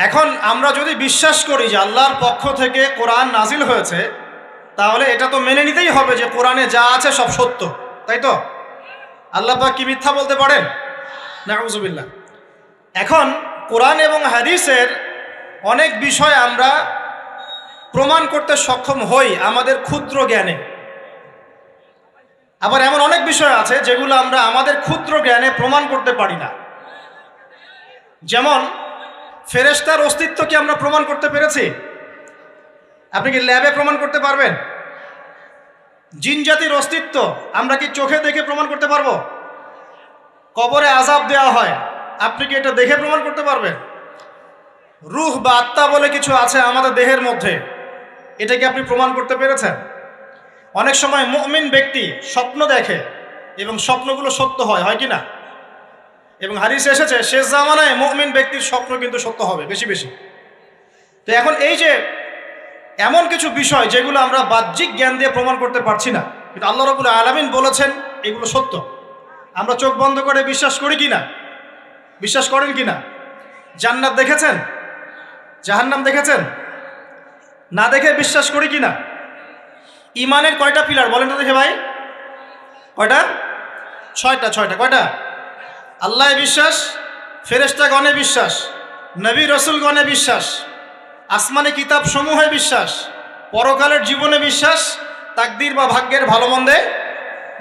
এখন আমরা যদি বিশ্বাস করি যে আল্লাহর পক্ষ থেকে কোরআন নাজিল হয়েছে, তাহলে এটা তো মেনে নিতেই হবে যে কোরআনে যা আছে সব সত্য, তাই তো? আল্লাহ পাক কি মিথ্যা বলতে পারেন? নাউযুবিল্লাহ। এখন কোরআন এবং হাদিসের অনেক বিষয় আমরা প্রমাণ করতে সক্ষম হই আমাদের ক্ষুদ্র জ্ঞানে। আবার এমন অনেক বিষয় আছে যেগুলো আমরা আমাদের ক্ষুদ্র জ্ঞানে প্রমাণ করতে পারি না। যেমন ফেরেশতার অস্তিত্ব কি আমরা প্রমাণ করতে পেরেছি? আপনি কি ল্যাবে প্রমাণ করতে পারবেন? জিন জাতির অস্তিত্ব আমরা কি চোখে দেখে প্রমাণ করতে পারবো? কবরে আযাব দেওয়া হয়, আপনি কি এটা দেখে প্রমাণ করতে পারবেন? রূহ বা আত্মা বলে কিছু আছে আমাদের দেহের মধ্যে, এটা কি আপনি প্রমাণ করতে পেরেছেন? অনেক সময় মুমিন ব্যক্তি স্বপ্ন দেখে এবং স্বপ্নগুলো সত্য হয়, হয় কি না? এবং হাদিসে এসেছে শেষ জামানায় মুমিন ব্যক্তির স্বপ্ন কিন্তু সত্য হবে বেশি বেশি। তো এখন এই যে এমন কিছু বিষয় যেগুলো আমরা বাহ্যিক জ্ঞান দিয়ে প্রমাণ করতে পারছি না, কিন্তু আল্লাহ রাব্বুল আলামিন বলেছেন এগুলো সত্য, আমরা চোখ বন্ধ করে বিশ্বাস করি কি না? বিশ্বাস করেন কি না? জান্নাত দেখেছেন? জাহান্নাম দেখেছেন? না দেখে বিশ্বাস করি কি না? ইমানের কয়টা পিলার বলেন তো দেখে ভাই? কয়টা? ছয়টা। কয়টা? আল্লাহ বিশ্বাস, ফেরেশতাগণে বিশ্বাস, নবী রসুলগণে বিশ্বাস, আসমানি কিতাব সমূহে বিশ্বাস, পরকালের জীবনে বিশ্বাস, তাকদীর বা ভাগ্যের ভালো মন্দে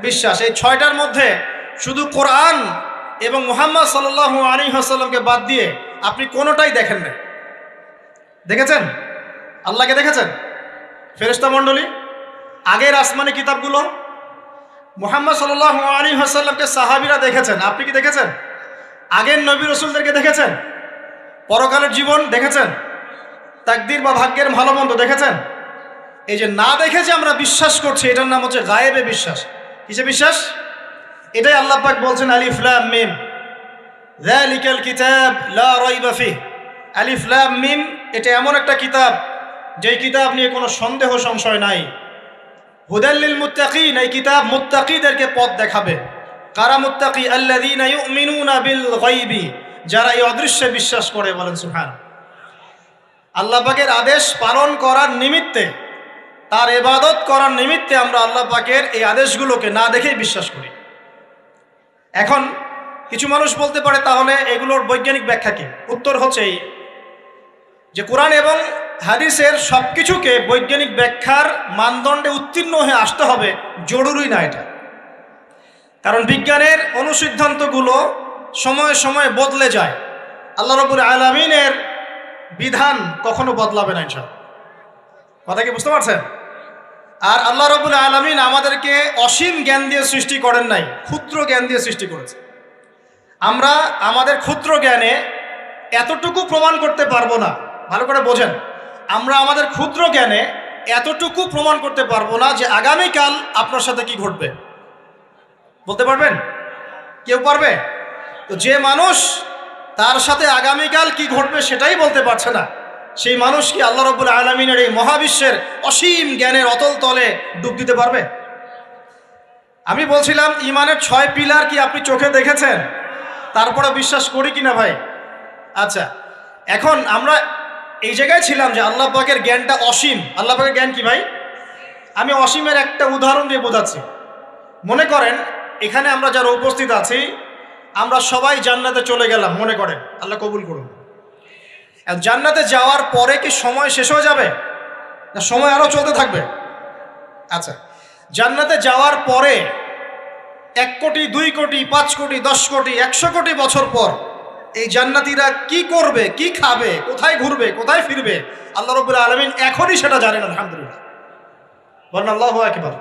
বিশ্বাস। এই ছয়টার মধ্যে শুধু কোরআন এবং মুহাম্মদ সাল্লাল্লাহু আলাইহি ওয়াসাল্লামকে বাদ দিয়ে আপনি কোনোটাই দেখেন না। দেখেছেন? আল্লাহকে দেখেছেন? ফেরেশতা মণ্ডলী, আগের আসমানি কিতাবগুলো, মুহাম্মদ সাল্লাল্লাহু আলাইহি ওয়াসাল্লামকে সাহাবীরা দেখেছেন, আপনি কি দেখেছেন? আগের নবী রাসূলদেরকে দেখেছেন? পরকালের জীবন দেখেছেন? তাকদীর বা ভাগ্যের ভালো মন্দ দেখেছেন? এই যে না দেখে যে আমরা বিশ্বাস করছি, এটার নাম হচ্ছে গায়েবে বিশ্বাস। কিসে বিশ্বাস? এটাই আল্লাহ পাক বলছেন আলিফ লাম মিম যালিকাল কিতাব লা রাইবা ফিহ। আলিফ লাম মিম, এটা এমন একটা কিতাব যেই কিতাব নিয়ে কোনো সন্দেহ সংশয় নাই। হুদাল লিল মুত্তাকিন, এই কিতাব মুত্তাকিদেরকে পথ দেখাবে। কারা মুত্তাকি? আল্লাযীনা ইউমিনুনা বিল গায়বি, যারা এই অদৃশ্যে বিশ্বাস করে। বলেন সুবহান। আল্লাহ পাকের আদেশ পালন করার নিমিত্তে, তার ইবাদত করার নিমিত্তে আমরা আল্লাহ পাকের এই আদেশগুলোকে না দেখেই বিশ্বাস করি। এখন কিছু মানুষ বলতে পারে তাহলে এগুলোর বৈজ্ঞানিক ব্যাখ্যা কি? উত্তর হচ্ছে এই যে কোরআন এবং হাদিসের সব কিছুকে বৈজ্ঞানিক ব্যাখ্যার মানদণ্ডে উত্তীর্ণ হয়ে আসতে হবে জরুরি না এটা। কারণ বিজ্ঞানের অনুসিদ্ধান্তগুলো সময়ে সময়ে বদলে যায়। আল্লাহ রাব্বুল আলামিনের বিধান কখনো বদলাবে না ইনশাআল্লাহ। কথা কি বুঝতে পারছেন? আর আল্লাহ রাব্বুল আলামিন আমাদেরকে অসীম জ্ঞান দিয়ে সৃষ্টি করেন নাই, ক্ষুদ্র জ্ঞান দিয়ে সৃষ্টি করেছে। আমরা আমাদের ক্ষুদ্র জ্ঞানে এতটুকু প্রমাণ করতে পারবো না। ভালো করে বোঝেন, আমরা আমাদের ক্ষুদ্র জ্ঞানে এতটুকু প্রমাণ করতে পারবো না যে আগামীকাল আপনার সাথে কি ঘটবে। বলতে পারবেন? কেউ পারবে? তো যে মানুষ তার সাথে আগামীকাল কি ঘটবে সেটাই বলতে পারছে না, সেই মানুষ কি আল্লাহ রাব্বুল আলামিনের এই মহাবিশ্বের অসীম জ্ঞানের অতল তলে ডুব দিতে পারবে? আমি বলছিলাম ইমানের 6 পিলার কি আপনি চোখে দেখেছেন? তারপরে বিশ্বাস করি কিনা ভাই? আচ্ছা, এখন আমরা এই জায়গায় ছিলাম যে আল্লাহ পাকের জ্ঞানটা অসীম। আল্লাহ পাকের জ্ঞান কি ভাই? আমি অসীমের একটা উদাহরণ দিয়ে বোঝাচ্ছি। মনে করেন এখানে আমরা যারা উপস্থিত আছি, আমরা সবাই জান্নাতে চলে গেলাম, মনে করেন, আল্লাহ কবুল করুন। জান্নাতে যাওয়ার পরে কি সময় শেষ হয়ে যাবে, না সময় আরো চলতে থাকবে? আচ্ছা, জান্নাতে যাওয়ার পরে 1 কোটি, 2 কোটি, 5 কোটি, 10 কোটি, 100 কোটি বছর পর এই জান্নাতীরা কি করবে, কি খাবে, কোথায় ঘুরবে, কোথায় ফিরবে, আল্লাহ রাব্বুল আলামিন এখনই সেটা জানেন। আলহামদুলিল্লাহ, বলেন আল্লাহু আকবার।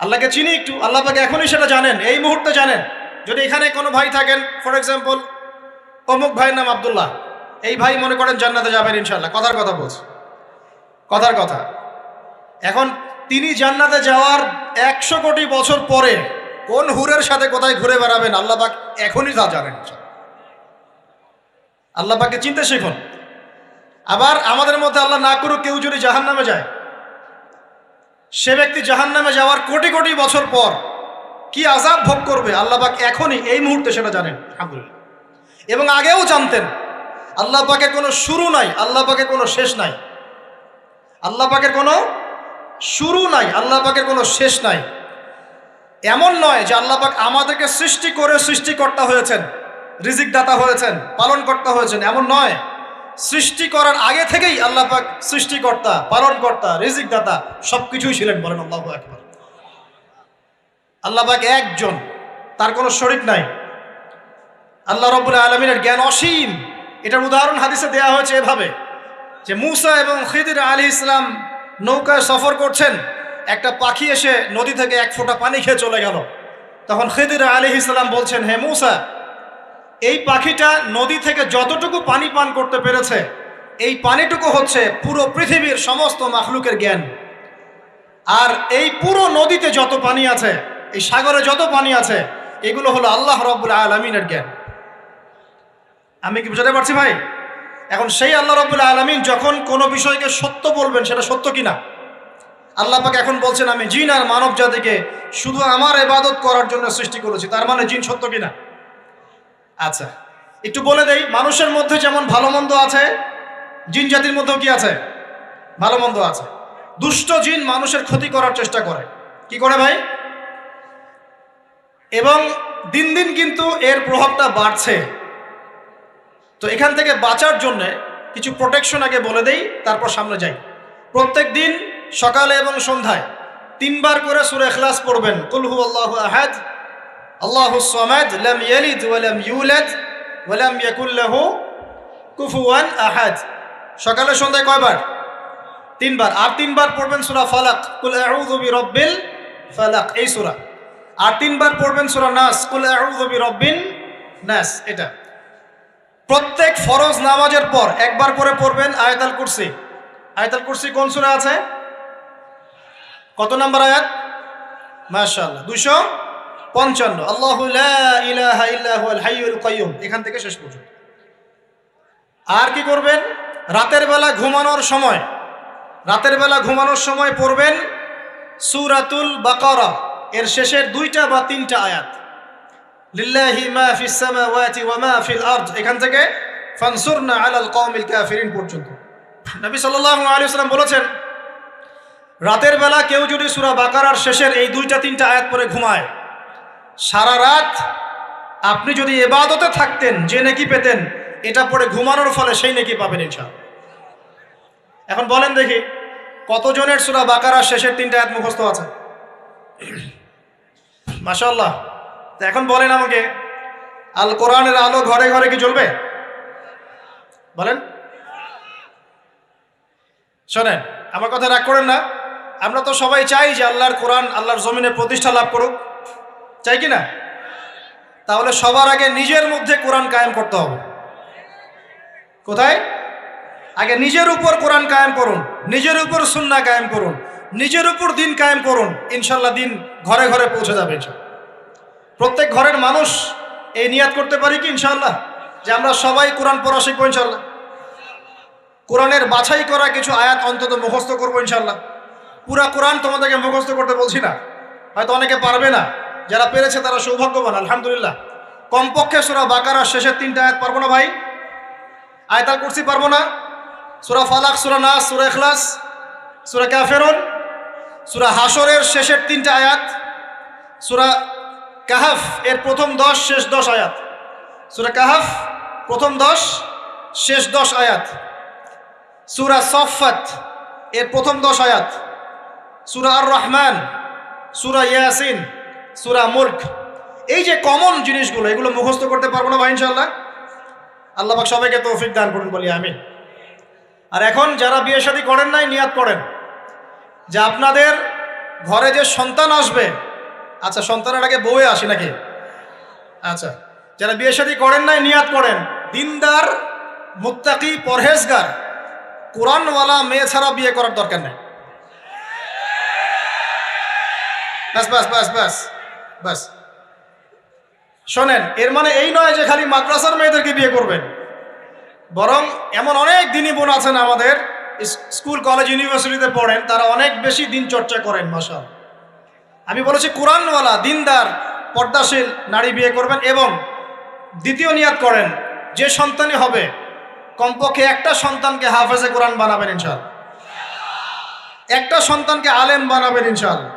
আল্লাহকে চিনি একটু, আল্লাহ পাক এখনই সেটা জানেন, এই মুহূর্তে জানেন। যদি এখানে কোনো ভাই থাকেন, ফর এক্সাম্পল অমুক ভাইয়ের নাম আব্দুল্লাহ, এই ভাই মনে করেন জান্নাতে যাবেন ইনশাআল্লাহ, কথার কথা বলছি, কথার কথা। এখন তিনি জান্নাতে যাওয়ার 100 কোটি বছর পরে কোন হুরের সাথে কোথায় ঘুরে বেড়াবেন আল্লাহ পাক এখনই তা জানেন। আল্লাহ পাককে চিনতে শিখুন। আবার আমাদের মধ্যে আল্লাহ না করুক কেউ যদি জাহান্নামে যায়, সে ব্যক্তি জাহান্নামে যাওয়ার কোটি কোটি বছর পর কি আযাব ভোগ করবে আল্লাহ পাক এখনই এই মুহূর্তে সেটা জানেন। আলহামদুলিল্লাহ। এবং আগেও জানতেন। আল্লাহ পাকের কোনো শুরু নাই, আল্লাহ পাকের কোনো শেষ নাই। আল্লাহ পাকের কোনো শুরু নাই, আল্লাহ পাকের কোনো শেষ নাই। এমন নয় যে আল্লাহ পাক আমাদেরকে সৃষ্টি করে সৃষ্টিকর্তা হয়েছেন, রিজিক দাতা হয়েছেন, পালনকর্তা হয়েছেন, এমন নয়। সৃষ্টি করার আগে থেকেই আল্লাহ পাক সৃষ্টিকর্তা, পালনকর্তা, রিজিক দাতা সবকিছুই ছিলেন। বলেন আল্লাহু আকবার। আল্লাহ পাক একজন, তার কোনো শরীক নাই। আল্লাহ রাব্বুল আলামিনের জ্ঞান অসীম। এটার উদাহরণ হাদিসে দেয়া হয়েছে এভাবে যে মুসা এবং খিদির আলাইহিস সালাম নৌকায় সফর করছেন, একটা পাখি এসে নদী থেকে এক ফোঁটা পানি খেয়ে চলে গেল। তখন খিদির আলাইহিস সালাম বলছেন, হে মুসা, এই পাখিটা নদী থেকে যতটুকু পানি পান করতে পেরেছে, এই পানিটুকু হচ্ছে পুরো পৃথিবীর সমস্ত মাখলুকের জ্ঞান। আর এই পুরো নদীতে যত পানি আছে, এই সাগরে যত পানি আছে, এগুলো হলো আল্লাহ রাব্বুল আলামিনের জ্ঞান। আমি কি বুঝাতে পারছি ভাই? এখন সেই আল্লাহ রাব্বুল আলামিন যখন কোনো বিষয়কে সত্য বলবেন, সেটা সত্য কিনা আল্লাহ পাক এখন বলছেন, আমি জিন আর মানব জাতিকে শুধু আমার ইবাদত করার জন্য সৃষ্টি করেছি। তার মানে জিন সত্য কিনা? আচ্ছা, একটু বলে দেই, মানুষের মধ্যে যেমন ভালো মন্দ আছে, জিন জাতির মধ্যেও কি আছে? ভালো মন্দ আছে। দুষ্ট জিন মানুষের ক্ষতি করার চেষ্টা করে। কি করে ভাই? এবং দিন দিন কিন্তু এর প্রভাবটা বাড়ছে। তো এখান থেকে বাঁচার জন্যে কিছু প্রোটেকশন আগে বলে দেই, তারপর সামনে যাই। প্রত্যেক দিন সকালে এবং সন্ধ্যায় 3 বার করে সূরা ইখলাস পড়বেন। কুল হুয়াল্লাহু আহাদ, আল্লাহুস সামাদ, লাম ইয়ালিদ ওয়া লাম ইউলাদ ওয়া লাম ইয়াকুল লাহু কুফুয়ান আহাদ। সকালে সন্ধ্যায় কয়বার? 3 বার। আর 3 বার পড়বেন সূরা ফালাক, কুল আউযু বিরাব্বিল ফালাক, এই সূরা। আর 3 বার পড়বেন সূরা নাস, কুল আউযু বিরাব্বিন নাস। এটা প্রত্যেক ফরজ নামাজের পর একবার করে পড়বেন আয়াতুল কুরসি। আয়াতুল কুরসি কোন সূরা আছে? কত নাম্বার আয়াত? মাশাআল্লাহ, 255। আল্লাহু লা ইলাহা ইল্লা হুয়াল হাইয়ুল কাইয়্যুম, এখান থেকে শেষ পর্যন্ত। আর কি করবেন? রাতের বেলা ঘুমানোর সময় পড়বেন সূরাতুল বাকারা, এর শেষের 2টা বা 3টা আয়াত। লিল্লাহি মা ফিস সামাওয়াতি ওয়া মা ফিল আরদ, এখান থেকে ফানসুরনা আলাল কওমিল কাফিরিন পর্যন্ত। নবী সাল্লাল্লাহু আলাইহি ওয়াসাল্লাম বলেছেন, রাতের বেলা কেউ যদি সূরা বাকারার শেষের এই 2টা 3টা আয়াত পড়ে ঘুমায়, সারা রাত আপনি যদি ইবাদতে থাকতেন যে নেকি পেতেন, এটা পড়ে ঘুমানোর ফলে সেই নেকি পাবেন ইনশাআল্লাহ। এখন বলেন দেখি, কতজনের সূরা বাকারার শেষের 3টা আয়াত মুখস্থ আছে? মাশাআল্লাহ। তো এখন বলেন আমাকে, আল কোরআনের আলো ঘরে ঘরে কি জ্বলবে? বলেন। শোনেন, আমার কথা রাগ করেন না। আমরা তো সবাই চাই যে আল্লাহর কোরআন আল্লাহর জমিনে প্রতিষ্ঠা লাভ করুক, চাই কি না? তাহলে সবার আগে নিজের মধ্যে কোরআন কায়েম করতে হবে। কোথায়? আগে নিজের উপর কোরআন কায়েম করুন, নিজের উপর সুন্নাহ কায়েম করুন, নিজের উপর দিন কায়েম করুন। ইনশাল্লাহ দিন ঘরে ঘরে পৌঁছে যাবে। প্রত্যেক ঘরের মানুষ এই নিয়াত করতে পারি কি ইনশাআল্লাহ যে আমরা সবাই কোরআন পড়া শিখবো ইনশাআল্লাহ? কোরআনের বাছাই করা কিছু আয়াত অন্তত মুখস্থ করবো ইনশাআল্লাহ। পুরা কোরআন তোমাদেরকে মুখস্থ করতে বলছি না, হয়তো অনেকে পারবে না, যারা পেরেছে তারা সৌভাগ্যবান আলহামদুলিল্লাহ। কমপক্ষে সূরা বাকারার শেষের 3টা আয়াত পারবো না ভাই? আয়াতুল কুরসি পারবো না? সূরা ফালাক, সূরা নাস, সূরা ইখলাস, সূরা কাফিরুন, সূরা হাশরের শেষের 3টা আয়াত, সূরা কাহাফ এর প্রথম 10 শেষ 10 আয়াত, সূরা কাহাফ প্রথম 10 শেষ 10 আয়াত, সূরা সফফাত এর প্রথম 10 আয়াত, সূরা আর রহমান, সূরা ইয়াসিন, সূরা মুলক। এই যে কমন জিনিসগুলো, এগুলো মুখস্থ করতে পারবো না ভাই ইনশাআল্লাহ? আল্লাহ পাক সবাইকে তৌফিক দান করুন, বলি আমিন। আর এখন যারা বিয়ে শাদী করেন নাই, নিয়াত করেন যে আপনাদের ঘরে যে সন্তান আসবে, আচ্ছা সন্তানের আগে বউয়ে আসে নাকি? আচ্ছা, যারা বিয়ে শাদী করেন নাই নিয়াত করেন, দিনদার, মুত্তাকি, পরহেজগার, কোরআনওয়ালা মেয়ে ছাড়া বিয়ে করার দরকার নেই। বাস বাস বাস বাস বাস। শোনেন, এর মানে এই নয় যে খালি মাদ্রাসার মেয়েদেরকে বিয়ে করবেন, বরং এমন অনেক দিনই বোন আছেন আমাদের স্কুল কলেজ ইউনিভার্সিটিতে পড়েন, তারা অনেক বেশি দিন চর্চা করেন মাশাআল্লাহ। আমি বলেছি কোরআনওয়ালা, দিনদার, পর্দাশীল নারী বিয়ে করবেন। এবং দ্বিতীয় নিয়াত করেন, যে সন্তানই হবে কমপক্ষে একটা সন্তানকে হাফেজে কোরআন বানাবেন ইনশাআল্লাহ, একটা সন্তানকে আলেম বানাবেন ইনশাআল্লাহ।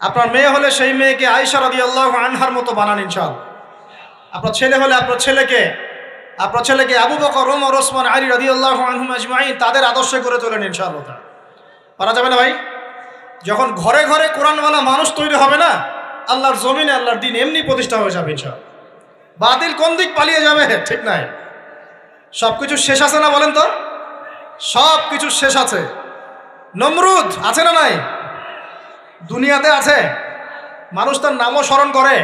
আপনার মেয়ে হলে সেই মেয়েকে আয়েশা রাদিয়াল্লাহু আনহার মতো বানান ইনশাআল্লাহ। আপনার ছেলে হলে আপনার ছেলেকে আবু বকর, ওমর, ওসমান, আলী রাদিয়াল্লাহু আনহুম আজমাইন তাদের আদর্শে করে তোলেন ইনশাআল্লাহ। পারা যাবে না ভাই? যখন ঘরে ঘরে কোরআনওয়ালা মানুষ তৈরি হবে না, আল্লাহর জমিনে আল্লাহর দিন এমনি প্রতিষ্ঠা হয়ে যাবে ইনশাআল্লাহ। বাতিল কোন দিক পালিয়ে যাবে? ঠিক নাই। সব কিছু শেষ আছে না বলেন তো? সব কিছু শেষ আছে। নমরুদ আছে না নাই? দুনিয়াতে আছে। মানুষ তার নামও স্মরণ করে।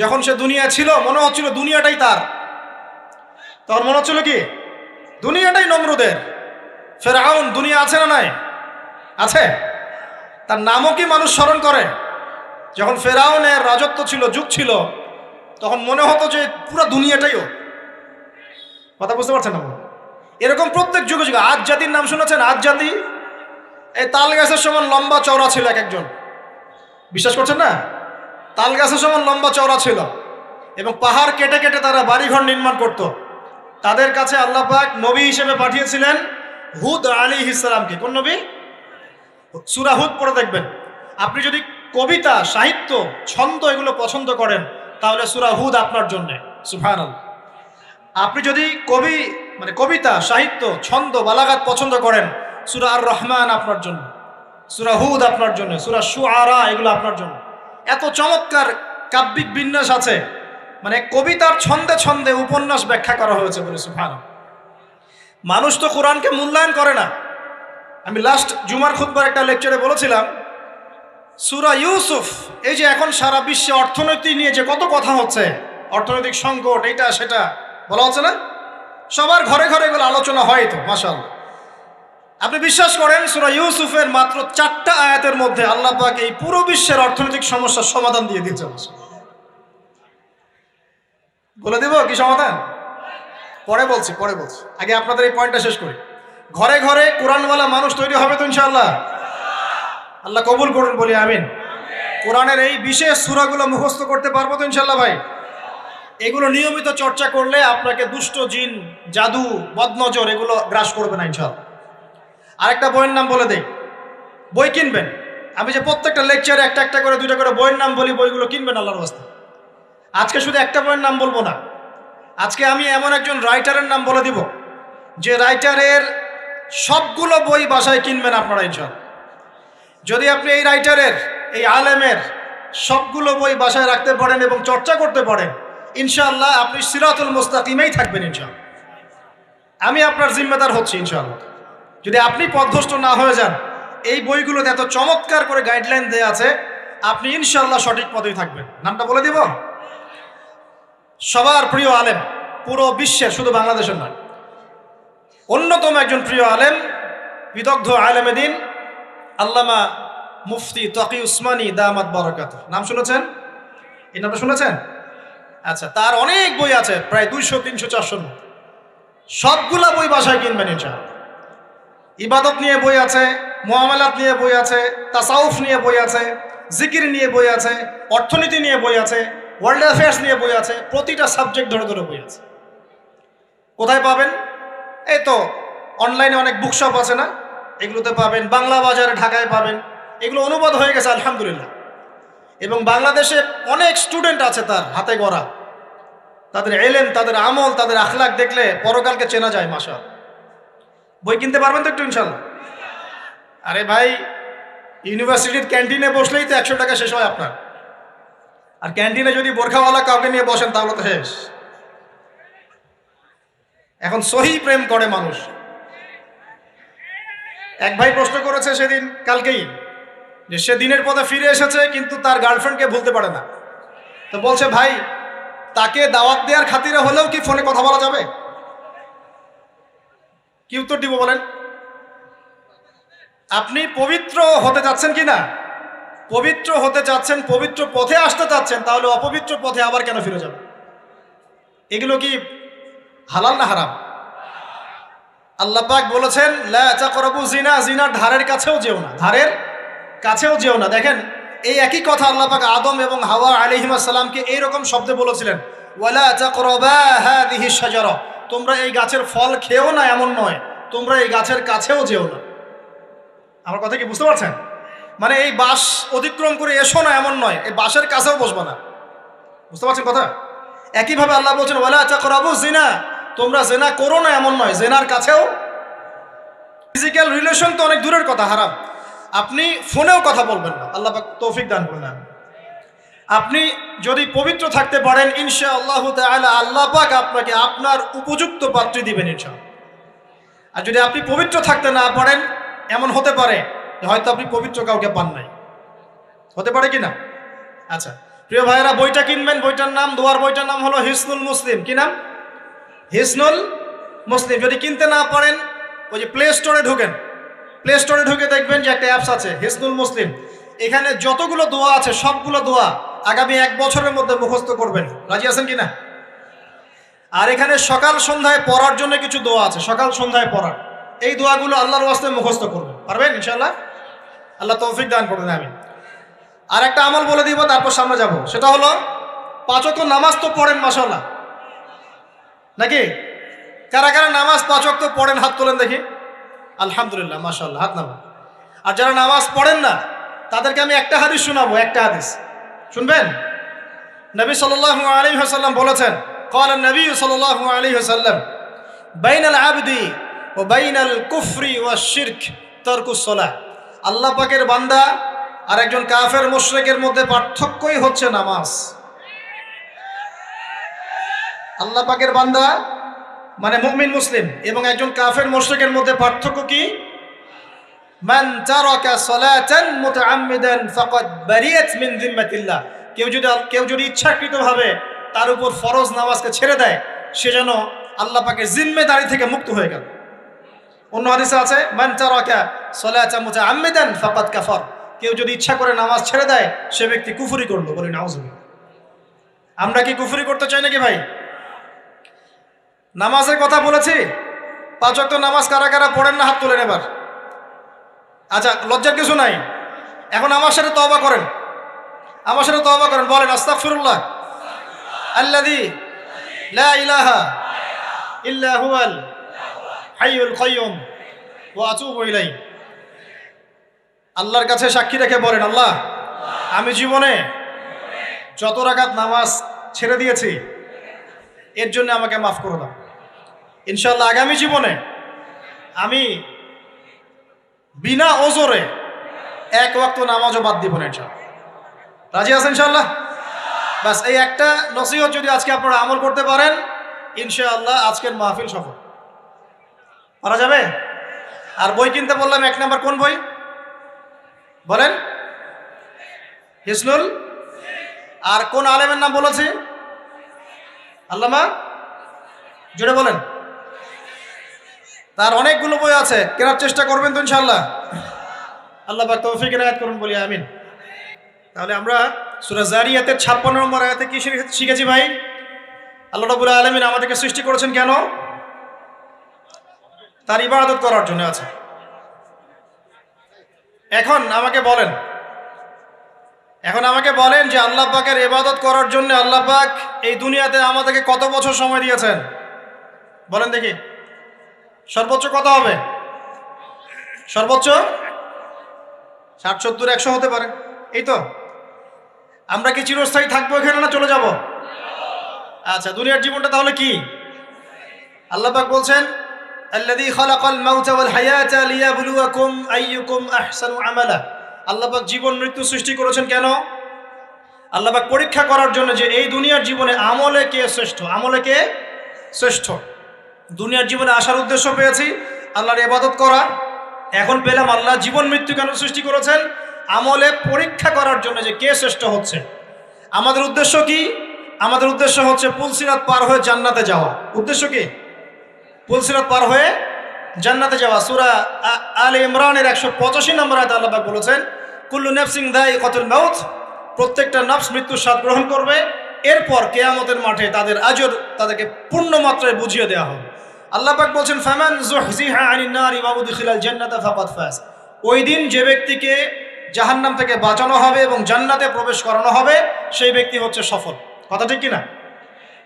যখন সে দুনিয়া ছিল মনে হচ্ছিল দুনিয়াটাই তার, তখন মনে হচ্ছিল কি দুনিয়াটাই নমরুদের। ফেরাউন দুনিয়া আছে না নাই? আছে। তার নামও কি মানুষ স্মরণ করে? যখন ফেরাউনের রাজত্ব ছিল, যুগ ছিল, তখন মনে হতো যে পুরো দুনিয়াটাই ও। কথা বুঝতে পারছেন না? এরকম প্রত্যেক যুগে যুগে। আজ জাতির নাম শুনেছেন? আজ জাতি এই তাল গাছের সমান লম্বা চওড়া ছিল এক একজন। বিশ্বাস করছেন না? তাল গাছের সমান লম্বা চওড়া ছিল এবং পাহাড় কেটে কেটে তারা বাড়িঘর নির্মাণ করত। তাদের কাছে আল্লাহ পাক নবী হিসেবে পাঠিয়েছিলেন হুদ আলাইহিস সালামকে। কোন নবী? সূরা হুদ পড়ে দেখবেন। আপনি যদি কবিতা, সাহিত্য, ছন্দ এগুলো পছন্দ করেন তাহলে সূরা হুদ আপনার জন্য। সুবহানাল্লাহ। আপনি যদি কবিতা, সাহিত্য, ছন্দ, বালাগাত পছন্দ করেন, সূরা আর রহমান আপনার জন্য, সূরা হুদ আপনার জন্য, সূরা শুআরা এগুলো আপনার জন্য। এত চমৎকার কাব্যিক বিন্যাস আছে, মানে কবিতার ছন্দে ছন্দে উপন্যাস ব্যাখ্যা করা হয়েছে বলে। সুবহানাল্লাহ। মানুষ তো কোরআনকে মূল্যায়ন করে না। আমি লাস্ট জুমার খুতবার একটা লেকচারে বলেছিলাম, সূরা ইউসুফ, এই যে এখন সারা বিশ্বে অর্থনীতি নিয়ে যে কত কথা হচ্ছে, অর্থনৈতিক সংকট, এইটা সেটা বলা হচ্ছে না, সবার ঘরে ঘরে এগুলো আলোচনা হয় তো, মাশাআল্লাহ। আপনি বিশ্বাস করেন সূরা ইউসুফের মাত্র 4টা আয়াতের মধ্যে আল্লাহ পাক এই পুরো বিশ্বের অর্থনৈতিক সমস্যার সমাধান দিয়ে দিয়েছেন। বলে দিব কি সমাধান? পরে বলছি। আগে আপনাদের এই পয়েন্টটা শেষ করি। ঘরে ঘরে কোরআনওয়ালা মানুষ তৈরি হবে তো ইনশাআল্লাহ। আল্লাহ কবুল করুন, বলি আমিন। কোরআনের এই বিশেষ সূরাগুলো মুখস্থ করতে পারবো তো ইনশাআল্লাহ ভাই? এগুলো নিয়মিত চর্চা করলে আপনাকে দুষ্ট জিন, জাদু, বদনজর এগুলো গ্রাস করবে না ইনশাআল্লাহ। আরেকটা বইয়ের নাম বলে দেই, বই কিনবেন। আমি যে প্রত্যেকটা লেকচারে একটা একটা করে 2টা করে বইয়ের নাম বলি, বইগুলো কিনবেন আল্লাহর রাস্তায়। আজকে শুধু একটা বইয়ের নাম বলবো না, আজকে আমি এমন একজন রাইটারের নাম বলে দিব যে রাইটারের সবগুলো বই বাসায় কিনবেন আপনারা ইনশাআল্লাহ। যদি আপনি এই রাইটারের, এই আলেমের সবগুলো বই বাসায় রাখতে পারেন এবং চর্চা করতে পারেন, ইনশাআল্লাহ আপনি সিরাতুল মুস্তাকিমেই থাকবেন ইনশাআল্লাহ। আমি আপনার জিম্মেদার হচ্ছি ইনশাআল্লাহ। যদি আপনি পথভ্রষ্ট না হয়ে যান, এই বইগুলোতে এত চমৎকার করে গাইডলাইন দেয়া আছে, আপনি ইনশাআল্লাহ সঠিক পথেই থাকবেন। নামটা বলে দিব। সবার প্রিয় আলেম, পুরো বিশ্বের, শুধু বাংলাদেশের নয়, অন্যতম একজন প্রিয় আলেম, বিদগ্ধ আলেমে দ্বীন আল্লামা মুফতি তকি উসমানী দামাত বারাকাতুহু। নাম শুনেছেন? এই নামটা শুনেছেন? আচ্ছা, তার অনেক বই আছে, প্রায় 200, 300, 400 মতো। সবগুলা বই বাসায় কিনবেন ইনশাআল্লাহ। ইবাদত নিয়ে বই আছে, মুআমালাত নিয়ে বই আছে, তাসাউফ নিয়ে বই আছে, জিকির নিয়ে বই আছে, অর্থনীতি নিয়ে বই আছে, ওয়ার্ল্ড অ্যাফেয়ার্স নিয়ে বই আছে, প্রতিটা সাবজেক্ট ধরে ধরে বই আছে। কোথায় পাবেন? এই তো অনলাইনে অনেক বুকশপ আছে না, এগুলোতে পাবেন। বাংলা বাজারে ঢাকায় পাবেন। এগুলো অনুবাদ হয়ে গেছে আলহামদুলিল্লাহ। এবং বাংলাদেশে অনেক স্টুডেন্ট আছে তার হাতে গড়া। তাদের এলেম, তাদের আমল, তাদের আখলাক দেখলে পরকালকে চেনা যায়। মাশাআল্লাহ। বই কিনতে পারবেন তো একটু ইনশাআল্লাহ? আরে ভাই, ইউনিভার্সিটির ক্যান্টিনে বসলেই তো 100 টাকা শেষ হয় আপনার। আর ক্যান্টিনে যদি বোরখাওয়ালা কাউকে নিয়ে বসেন তাহলে তো শেষ। এখন সহি প্রেম করে মানুষ। এক ভাই প্রশ্ন করেছে সেদিন, কালকেই, যে সে দিনের পথে ফিরে এসেছে কিন্তু তার গার্লফ্রেন্ডকে ভুলতে পারে না। তো বলছে, ভাই তাকে দাওয়াত দেওয়ার খাতিরে হলেও কি ফোনে কথা বলা যাবে? কি উত্তর দিব বলেন? আপনি পবিত্র হতে যাচ্ছেন কি না? পবিত্র হতে যাচ্ছেন, পবিত্র পথে আসতে চাচ্ছেন, তাহলে অপবিত্র পথে আবার কেন ফিরে যাবেন? এগুলো কি হালাল না হারাম? আল্লাহ পাক বলেছেন, লা তাকরাবু জিনা, জিনার ধারের কাছেও যেও না, ধারের কাছেও যেও না। দেখেন, এই একই কথা আল্লাহ পাক আদম এবং হাওয়া আলাইহিস সালামকে এইরকম শব্দে বলেছিলেন, ওয়ালা তাকরাবা হাযিহি শাজারা, তোমরা এই গাছের ফল খেও না এমন নয়, তোমরা এই গাছের কাছেও যেও না। আমার কথা কি বুঝতে পারছেন? মানে এই বাঁশ অতিক্রম করে এসো না এমন নয়, এই বাঁশের কাছেও বসবে না। বুঝতে পারছেন কথা? একইভাবে আল্লাহ বলছেন ওয়ালা তাকরাবু জিনা, তোমরা জেনা করো না এমন নয়, জেনার কাছেও। ফিজিক্যাল রিলেশন তো অনেক দূরের কথা, হারাম। আপনি ফোনেও কথা বলবেন না, আল্লাহ পাক তৌফিক দান করুন। আপনি যদি পবিত্র থাকতে পারেন ইনশাআল্লাহ তাআলা আল্লাহ পাক আপনাকে আপনার উপযুক্ত পাত্রী দিবেন ইনশাআল্লাহ। আর যদি আপনি পবিত্র থাকতে না পারেন, এমন হতে পারে হয়তো আপনি পবিত্র কাউকে পান নাই, হতে পারে কি না? আচ্ছা প্রিয় ভাইয়েরা, বইটা কিনবেন, বইটার নাম, দোয়ার বইটার নাম হলো হিসনুল মুসলিম। কি নাম? হিসনুল মুসলিম। যদি কিনতে না পারেন ওই যে প্লে স্টোরে ঢুকেন, প্লে স্টোরে ঢুকে দেখবেন যে একটা অ্যাপস আছে হিসনুল মুসলিম। এখানে যতগুলো দোয়া আছে সবগুলো দোয়া আগামী 1 বছরের মধ্যে মুখস্থ করবেন। রাজি আছেন কিনা? আর এখানে সকাল সন্ধ্যায় পড়ার জন্য কিছু দোয়া আছে, সকাল সন্ধ্যায় পড়ার। এই দোয়াগুলো আল্লাহর ওয়াস্তে মুখস্থ করবেন, পারবেন ইনশাআল্লাহ? আল্লাহ তৌফিক দান করবেন, আমিন। আর একটা আমল বলে দিব, তারপর সামনে যাব। সেটা হলো 5 ওয়াক্ত নামাজ তো পড়েন মাশাআল্লাহ, নাকি? কারা কারা নামাজ 5 ওয়াক্ত পড়েন হাত তোলেন দেখি। আলহামদুলিল্লাহ, মাশাআল্লাহ, হাত নামান। আর যারা নামাজ পড়েন না তাদেরকে আমি একটা হাদিস শোনাবো, একটা হাদিস শুনবেন। নবী সাল্লাল্লাহু আলাইহি ওয়াসাল্লাম বলেছেন, ক্বালা নবী সাল্লাল্লাহু আলাইহি ওয়াসাল্লাম বাইনাল আবদি ওয়া বাইনাল কুফরি ওয়াশ শিরক তারকুস সালাহ। আল্লাহ পাকের বান্দা আর একজন কাফের মুশরিকের মধ্যে পার্থক্যই হচ্ছে নামাজ। আল্লাহ পাকের বান্দা মানে মুমিন মুসলিম এবং একজন কাফের মুশরিকের মধ্যে পার্থক্য কি? মান তারাকা সালাতান মুতাআম্মিদান ফাকাদ বারিয়াত মিন যিম্মাতিল্লাহ। কেউ যদি ইচ্ছাকৃতভাবে তার উপর ফরজ নামাজকে ছেড়ে দেয়, সে যেন আল্লাহ পাকের জিম্মেদারি থেকে মুক্ত হয়ে গেল। অন্য হাদিসে আছে মান তারাকা সালাতান মুতাআম্মিদান ফাকাদ কাফার। কেউ যদি ইচ্ছা করে নামাজ ছেড়ে দেয়, সে ব্যক্তি কুফরি করলো। বলি নাউজুবিল্লাহ। আমরা কি কুফরি করতে চাই নাকি ভাই? নামাজের কথা বলেছি, 5 ওয়াক্ত নামাজ কারা কারা পড়েন না হাত তোলেন এবার। আচ্ছা, লজ্জার কিছু নাই। এখন আমার সাথে তওবা করেন, আমার সাথে তওবা করেন, বলেন আস্তাগফিরুল্লাহ আল্লাযী লা ইলাহা ইল্লা হুয়াল হাইয়ুল কাইয়্যুম ওয়া আতুবু ইলাইহি। আল্লাহর কাছে সাক্ষী রেখে বলেন, আল্লাহ আমি জীবনে যত রাকাত নামাজ ছেড়ে দিয়েছি এর জন্য আমাকে মাফ করে দাও। ইনশাআল্লাহ আগামী জীবনে আমি বিনা ওজরে 1 ওয়াক্ত নামাজও বাদ দিব না ইনশাআল্লাহ। রাজি আছেন ইনশাআল্লাহ? বাস এই একটা নসিহত যদি আজকে আপনারা আমল করতে পারেন, ইনশাআল্লাহ আজকের মাহফিল সফল। পারা যাবে? আর বই কিনতে বললাম 1 নাম্বার কোন বই বলেন? হিসনুল। আর কোন আলেমের নাম বলেছি? আল্লামা, জুড়ে বলেন। তার অনেকগুলো বই আছে, কেনার চেষ্টা করবেন তো ইনশাআল্লাহ। আল্লাহ পাক তৌফিক এনায়েত করুন, বলি আমিন। তাহলে আমরা সূরা যারিয়াতের 56 নম্বর আয়াতে কি শিখেছি ভাই? আল্লাহ রাব্বুল আলামিন আমাদেরকে সৃষ্টি করেছেন কেন? তার ইবাদত করার জন্য আছে। এখন আমাকে বলেন যে আল্লাহ পাকের ইবাদত করার জন্য আল্লাহ পাক এই দুনিয়াতে আমাদেরকে কত বছর সময় দিয়েছেন বলেন দেখি। সর্বোচ্চ কত হবে? সর্বোচ্চ 60, 70, 100 হতে পারে। এই তো। আমরা কি চিরস্থায়ী থাকবো এখানে না চলে যাব? আচ্ছা, দুনিয়ার জীবনটা তাহলে কি? আল্লাহ পাক বলছেন আল্লাযী খালাকাল মাউতা ওয়াল হায়াতা লিয়াবলুয়াকুম আইয়ুকুম আহসানু আমালা। আল্লাহ পাক জীবন মৃত্যু সৃষ্টি করেছেন কেন? আল্লাহ পাক পরীক্ষা করার জন্য যে এই দুনিয়ার জীবনে আমলে কে শ্রেষ্ঠ, আমলে কে শ্রেষ্ঠ। দুনিয়ার জীবনে আসার উদ্দেশ্য পেয়েছি আল্লাহর ইবাদত করা, এখন পেলাম আল্লাহ জীবন মৃত্যু কেন সৃষ্টি করেছেন? আমলে পরীক্ষা করার জন্য যে কে শ্রেষ্ঠ হচ্ছে। আমাদের উদ্দেশ্য কি? আমাদের উদ্দেশ্য হচ্ছে পুলসিরাত পার হয়ে জান্নাতে যাওয়া। উদ্দেশ্য কি? পুলসিরাত পার হয়ে জান্নাতে যাওয়া। সূরা আলে ইমরানের 185 নম্বর আয়াতে আল্লাহ পাক বলেছেন কুল্লু নাফসিন যায়িকাতুল মাউত, প্রত্যেকটা নফস মৃত্যুর স্বাদ গ্রহণ করবে, এরপর কিয়ামতের মাঠে তাদের আজর তাদেরকে পূর্ণ মাত্রায় বুঝিয়ে দেওয়া হবে। আল্লাহ পাক বলছেন ফামান যুহজিহা আনিন নারি ওয়া উদখিলাল জান্নাতা ফাকাদ ফাজ। ওই দিন যে ব্যক্তিকে জাহান্নাম থেকে বাঁচানো হবে এবং জান্নাতে প্রবেশ করানো হবে সেই ব্যক্তি হচ্ছে সফল। কথা ঠিক কিনা?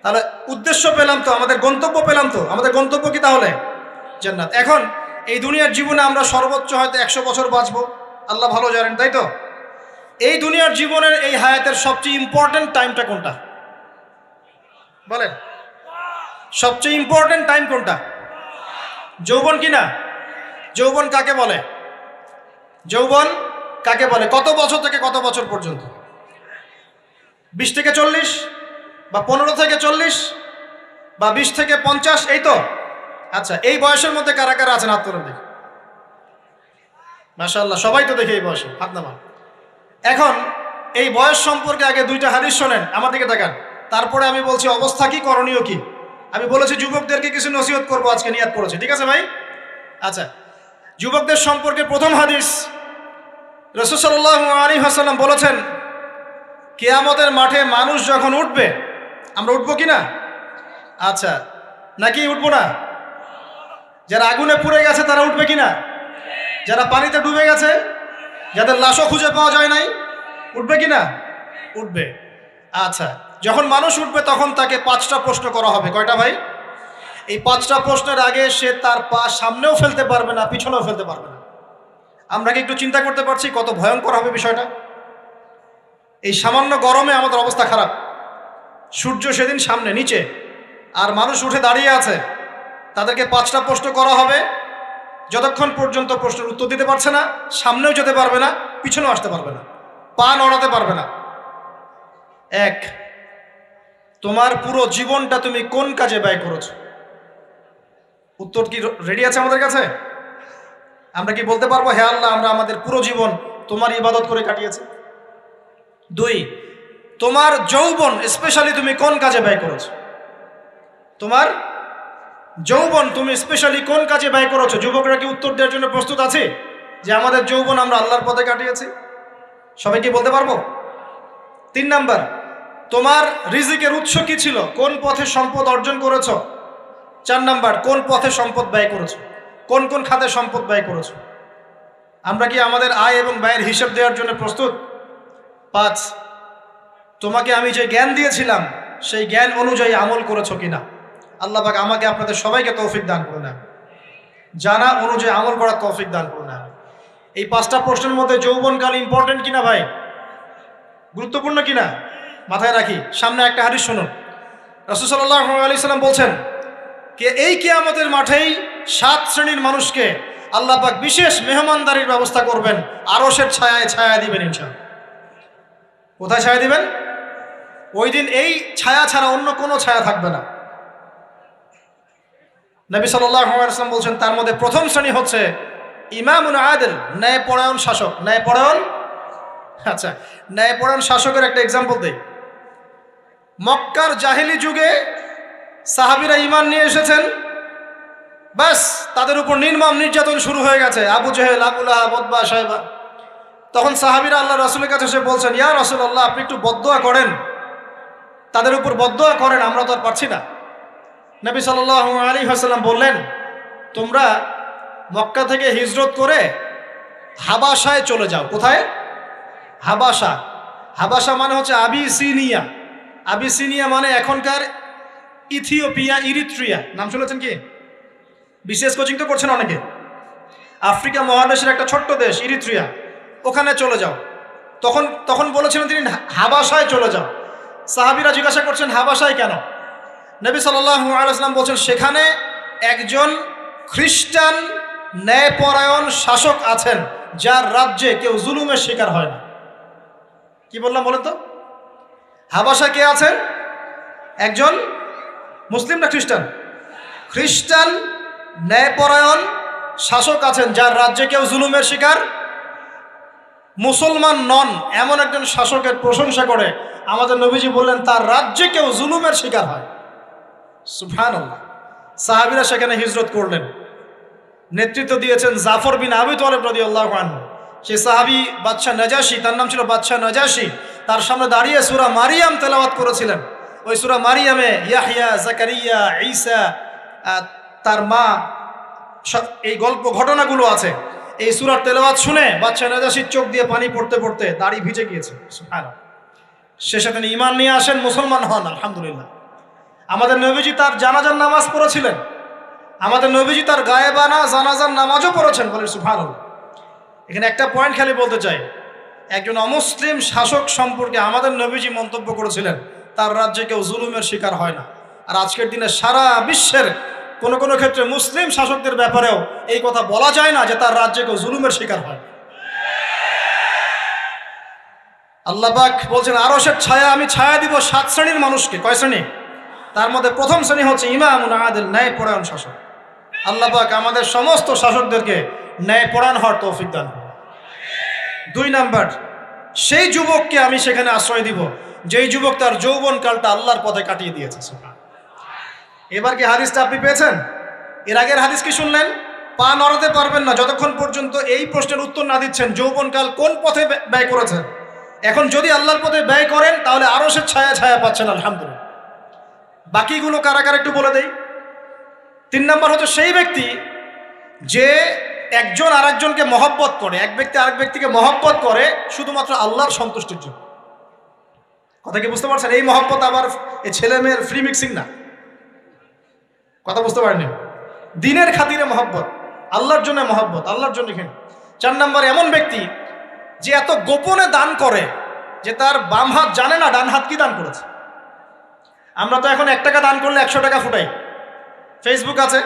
তাহলে উদ্দেশ্য পেলাম তো, আমাদের গন্তব্য পেলাম তো। আমাদের গন্তব্য কি তাহলে? জান্নাত। এখন এই দুনিয়ার জীবনে আমরা সর্বোচ্চ হয়তো 100 বছর বাঁচবো, আল্লাহ ভালো জানেন, তাই তো? এই দুনিয়ার জীবনের এই হায়াতের সবচেয়ে ইম্পর্টেন্ট টাইমটা কোনটা বলেন? সবচেয়ে ইম্পর্টেন্ট টাইম কোনটা? যৌবন কিনা? যৌবন কাকে বলে? যৌবন কাকে বলে? কত বছর থেকে কত বছর পর্যন্ত? 20 থেকে 40, বা 15 থেকে 40, বা 20 থেকে 50, এই তো? আচ্ছা, এই বয়সের মধ্যে কারা কারা আছেন হাত তোলেন দেখি। মাশাআল্লাহ, সবাই তো দেখে এই বয়সে, হাত নামান। এখন এই বয়স সম্পর্কে আগে 2টা হাদিস শোনেন, আমার দিকে তাকান, তারপরে আমি বলছি অবস্থা কি, করণীয় কি। আমি বলেছি যুবকদেরকে কিছু নসিহত করবো আজকে, নিয়াত করেছি, ঠিক আছে ভাই? আচ্ছা, যুবকদের সম্পর্কে প্রথম হাদিস, রাসূল সাল্লাল্লাহু আলাইহি ওয়াসাল্লাম বলেছেন, কিয়ামতের মাঠে মানুষ যখন উঠবে, আমরা উঠবো কিনা? আচ্ছা, নাকি উঠবো না? যারা আগুনে পুড়ে গেছে তারা উঠবে কিনা? যারা পানিতে ডুবে গেছে, যাদের লাশও খুঁজে পাওয়া যায় নাই, উঠবে কিনা? উঠবে। আচ্ছা, যখন মানুষ উঠবে তখন তাকে 5টা প্রশ্ন করা হবে। কয়টা ভাই? এই 5টা প্রশ্নের আগে সে তার পা সামনেও ফেলতে পারবে না, পিছনেও ফেলতে পারবে না। আমরা কি একটু চিন্তা করতে পারছি কত ভয়ঙ্কর হবে বিষয়টা? এই সামান্য গরমে আমাদের অবস্থা খারাপ, সূর্য সেদিন সামনে নিচে, আর মানুষ উঠে দাঁড়িয়ে আছে, তাদেরকে 5টা প্রশ্ন করা হবে। যতক্ষণ পর্যন্ত প্রশ্নের উত্তর দিতে পারছে না, সামনেও যেতে পারবে না, পিছনেও আসতে পারবে না, পা নড়াতে পারবে না। 1, তোমার পুরো জীবনটা তুমি কোন কাজে ব্যয় করেছো? উত্তর কি রেডি আছে আমাদের কাছে? আমরা কি বলতে পারবো, হে আল্লাহ, আমরা আমাদের পুরো জীবন তোমার ইবাদত করে কাটিয়েছি? 2, তোমার যৌবন স্পেশালি তুমি কোন কাজে ব্যয় করেছো? তোমার যৌবন তুমি স্পেশালি কোন কাজে ব্যয় করেছো? যুবকরা কি উত্তর দেওয়ার জন্য প্রস্তুত আছে যে আমাদের যৌবন আমরা আল্লাহর পথে কাটিয়েছি? সবাই কি বলতে পারবো? 3 নাম্বার, তোমার রিজিকের উৎস কি ছিল? কোন পথে সম্পদ অর্জন করেছো? 4 নাম্বার, কোন পথে সম্পদ ব্যয় করেছো? কোন কোন খাতে সম্পদ ব্যয় করেছো? আমরা কি আমাদের আয় এবং ব্যয়ের হিসাব দেওয়ার জন্য প্রস্তুত? 5, তোমাকে আমি যে জ্ঞান দিয়েছিলাম সেই জ্ঞান অনুযায়ী আমল করেছো কিনা? আল্লাহ পাক আমাকে আপনাদের সবাইকে তৌফিক দান করুন, জানা অনুযায়ী আমল করার তৌফিক দান করুন। এই 5টা প্রশ্নের মধ্যে যৌবনকাল ইম্পর্টেন্ট কিনা ভাই? গুরুত্বপূর্ণ কিনা? মাথায় রাখি। সামনে একটা হাদিস শুনুন, রাসূল সাল্লাল্লাহু আলাইহি সাল্লাম বলছেন, এই কিয়ামতের মাঠেই 7 শ্রেণীর মানুষকে আল্লাহ পাক বিশেষ মেহমানদারির ব্যবস্থা করবেন, আরশের ছায়ায় ছায়া দিবেন ইনশাআল্লাহ। কোথায় ছায়া দিবেন? ওই দিন এই ছায়া ছাড়া অন্য কোনো ছায়া থাকবে না। নবী সাল্লাল্লাহু আলাইহি ওয়াসাল্লাম বলছেন, তার মধ্যে প্রথম শ্রেণী হচ্ছে ইমামুন আদিল, ন্যায়পরায়ণ শাসক। ন্যায়পরায়ণ, আচ্ছা, ন্যায়পরায়ণ শাসকের একটা এক্সাম্পল দেই। মক্কার জাহেলি যুগে সাহাবীরা ঈমান নিয়ে এসেছেন, বাস তাদের উপর নির্মম নির্যাতন শুরু হয়ে গেছে, আবু জেহেল, আবু লাহাব, উতবা, শায়বা। তখন সাহাবীরা আল্লাহ রাসূলের কাছে এসে বলছেন, ইয়া রাসূলুল্লাহ, আপনি একটু বদদোয়া করেন, তাদের উপর বদদোয়া করেন, আমরা তো আর পারছি না। নবী সাল্লাল্লাহু আলাইহি ওয়াসাল্লাম বললেন, তোমরা মক্কা থেকে হিজরত করে হাবাসায় চলে যাও। কোথায়? হাবাসা। হাবাসা মানে হচ্ছে আবিসিনিয়া। আবিসিনিয়া মানে এখনকার ইথিওপিয়া, ইরিত্রিয়া। নাম শুনেছেন কি? বিশেষ কোচিং তো করছেন অনেকে। আফ্রিকা মহাদেশের একটা ছোট্ট দেশ ইরিত্রিয়া, ওখানে চলে যাও। তখন বলেছিলেন তিনি হাবাসায় চলে যাও। সাহাবীরা জিজ্ঞাসা করছেন, হাবাসায় কেন? নবী সাল্লাল্লাহু আলাইহি ওয়াসাল্লাম বলছেন, সেখানে একজন খ্রিস্টান ন্যায়পরায়ণ শাসক আছেন, যার রাজ্যে কেউ জুলুমের শিকার হয় না। কি বললাম বলেন তো? হাবাসা কে আছেন? একজন মুসলিম না খ্রিস্টান? খ্রিস্টান ন্যায়পরায়ণ শাসক আছেন, যার রাজ্যে কেউ জুলুমের শিকার, মুসলমান নন এমন একজন শাসকের প্রশংসা করে আমাদের নবীজি বললেন, তার রাজ্যে কেউ জুলুমের শিকার হয়। সুবহানাল্লাহ। সাহাবীরা সেখানে হিজরত করলেন, নেতৃত্ব দিয়েছেন জাফর বিন আবি তালেব রাদিয়াল্লাহু আনহু। সেই সাহাবী বাদশাহ নাজাশী, তার নাম ছিল বাদশাহ নাজাশী, তার সামনে দাঁড়িয়ে সূরা মারিয়াম তেলাওয়াত করেছিলেন। ওই সূরা মারিয়ামে ইয়াহইয়া, জাকারিয়া, ঈসা, তার মা, এই গল্প ঘটনাগুলো আছে। এই সূরার তেলাওয়াত শুনে বাদশাহ নাজাশীর চোখ দিয়ে পানি পড়তে পড়তে দাড়ি ভিজে গিয়েছে। সুবহানাল্লাহ। শেষে তিনি ঈমান নিয়ে আসেন, মুসলমান হন, আলহামদুলিল্লাহ। আমাদের নবীজি তার জানাজার নামাজ পড়েছিলেন, আমাদের নবীজি তার গায়েবানা জানাজার নামাজও পড়েছেন, বলেন সুবহানাল্লাহ। এখানে একটা পয়েন্ট খালি বলতে চাই, একজন অমুসলিম শাসক সম্পর্কে আমাদের নবীজি মন্তব্য করেছিলেন তার রাজ্যে কেউ জুলুমের শিকার হয় না। আর আজকের দিনে সারা বিশ্বের কোনো কোনো ক্ষেত্রে মুসলিম শাসকদের ব্যাপারেও এই কথা বলা যায় না যে তার রাজ্যে কেউ জুলুমের শিকার হয়। আল্লাহ পাক বলছেন আরশের ছায়া আমি ছায়া দিব 7 শ্রেণীর মানুষকে। কয় শ্রেণী? তার মধ্যে প্রথম শ্রেণী হচ্ছে ইমামুন আদিল, ন্যায়পরায়ণ শাসক। আল্লাহ পাক আমাদের সমস্ত শাসকদেরকে ন্যায়পরায়ণ হওয়ার তৌফিক দান করুন। 2 নাম্বার, সেই যুবককে আমি সেখানে আশ্রয় দিব যেই যুবক তার যৌবনকালটা আল্লাহর পথে কাটিয়ে দিয়েছে। এবার কি হাদিসটা আপনি পেয়েছেন? এর আগের হাদিস কি শুনলেন? পা নড়াতে পারবেন না যতক্ষণ পর্যন্ত এই প্রশ্নের উত্তর না দিচ্ছেন যৌবনকাল কোন পথে ব্যয় করেছেন। এখন যদি আল্লাহর পথে ব্যয় করেন তাহলে আরশের ছায়া ছায়া পাচ্ছেন, আলহামদুলিল্লাহ। বাকিগুলো কারা কারা একটু বলে দেই। 3 নাম্বার হচ্ছে সেই ব্যক্তি যে একজন আরেকজনকে মহব্বত করে, এক ব্যক্তি আরেক ব্যক্তিকে মহব্বত করে শুধুমাত্র আল্লাহর সন্তুষ্টির জন্য। কথা কি বুঝতে পারছেন? এই মহব্বত আবার এই ছেলে মেয়ের ফ্রি মিক্সিং না। কথা বুঝতে পারেনি? দিনের খাতিরে মহব্বত, আল্লাহর জন্য মহব্বত, আল্লাহর জন্য। এখানে 4 নাম্বার এমন ব্যক্তি যে এত গোপনে দান করে যে তার বাম হাত জানে না ডান হাত কি দান করেছে। আমরা তো এখন 1 টাকা দান করলে 100 টাকা ফুটাই। ফেসবুক আছে,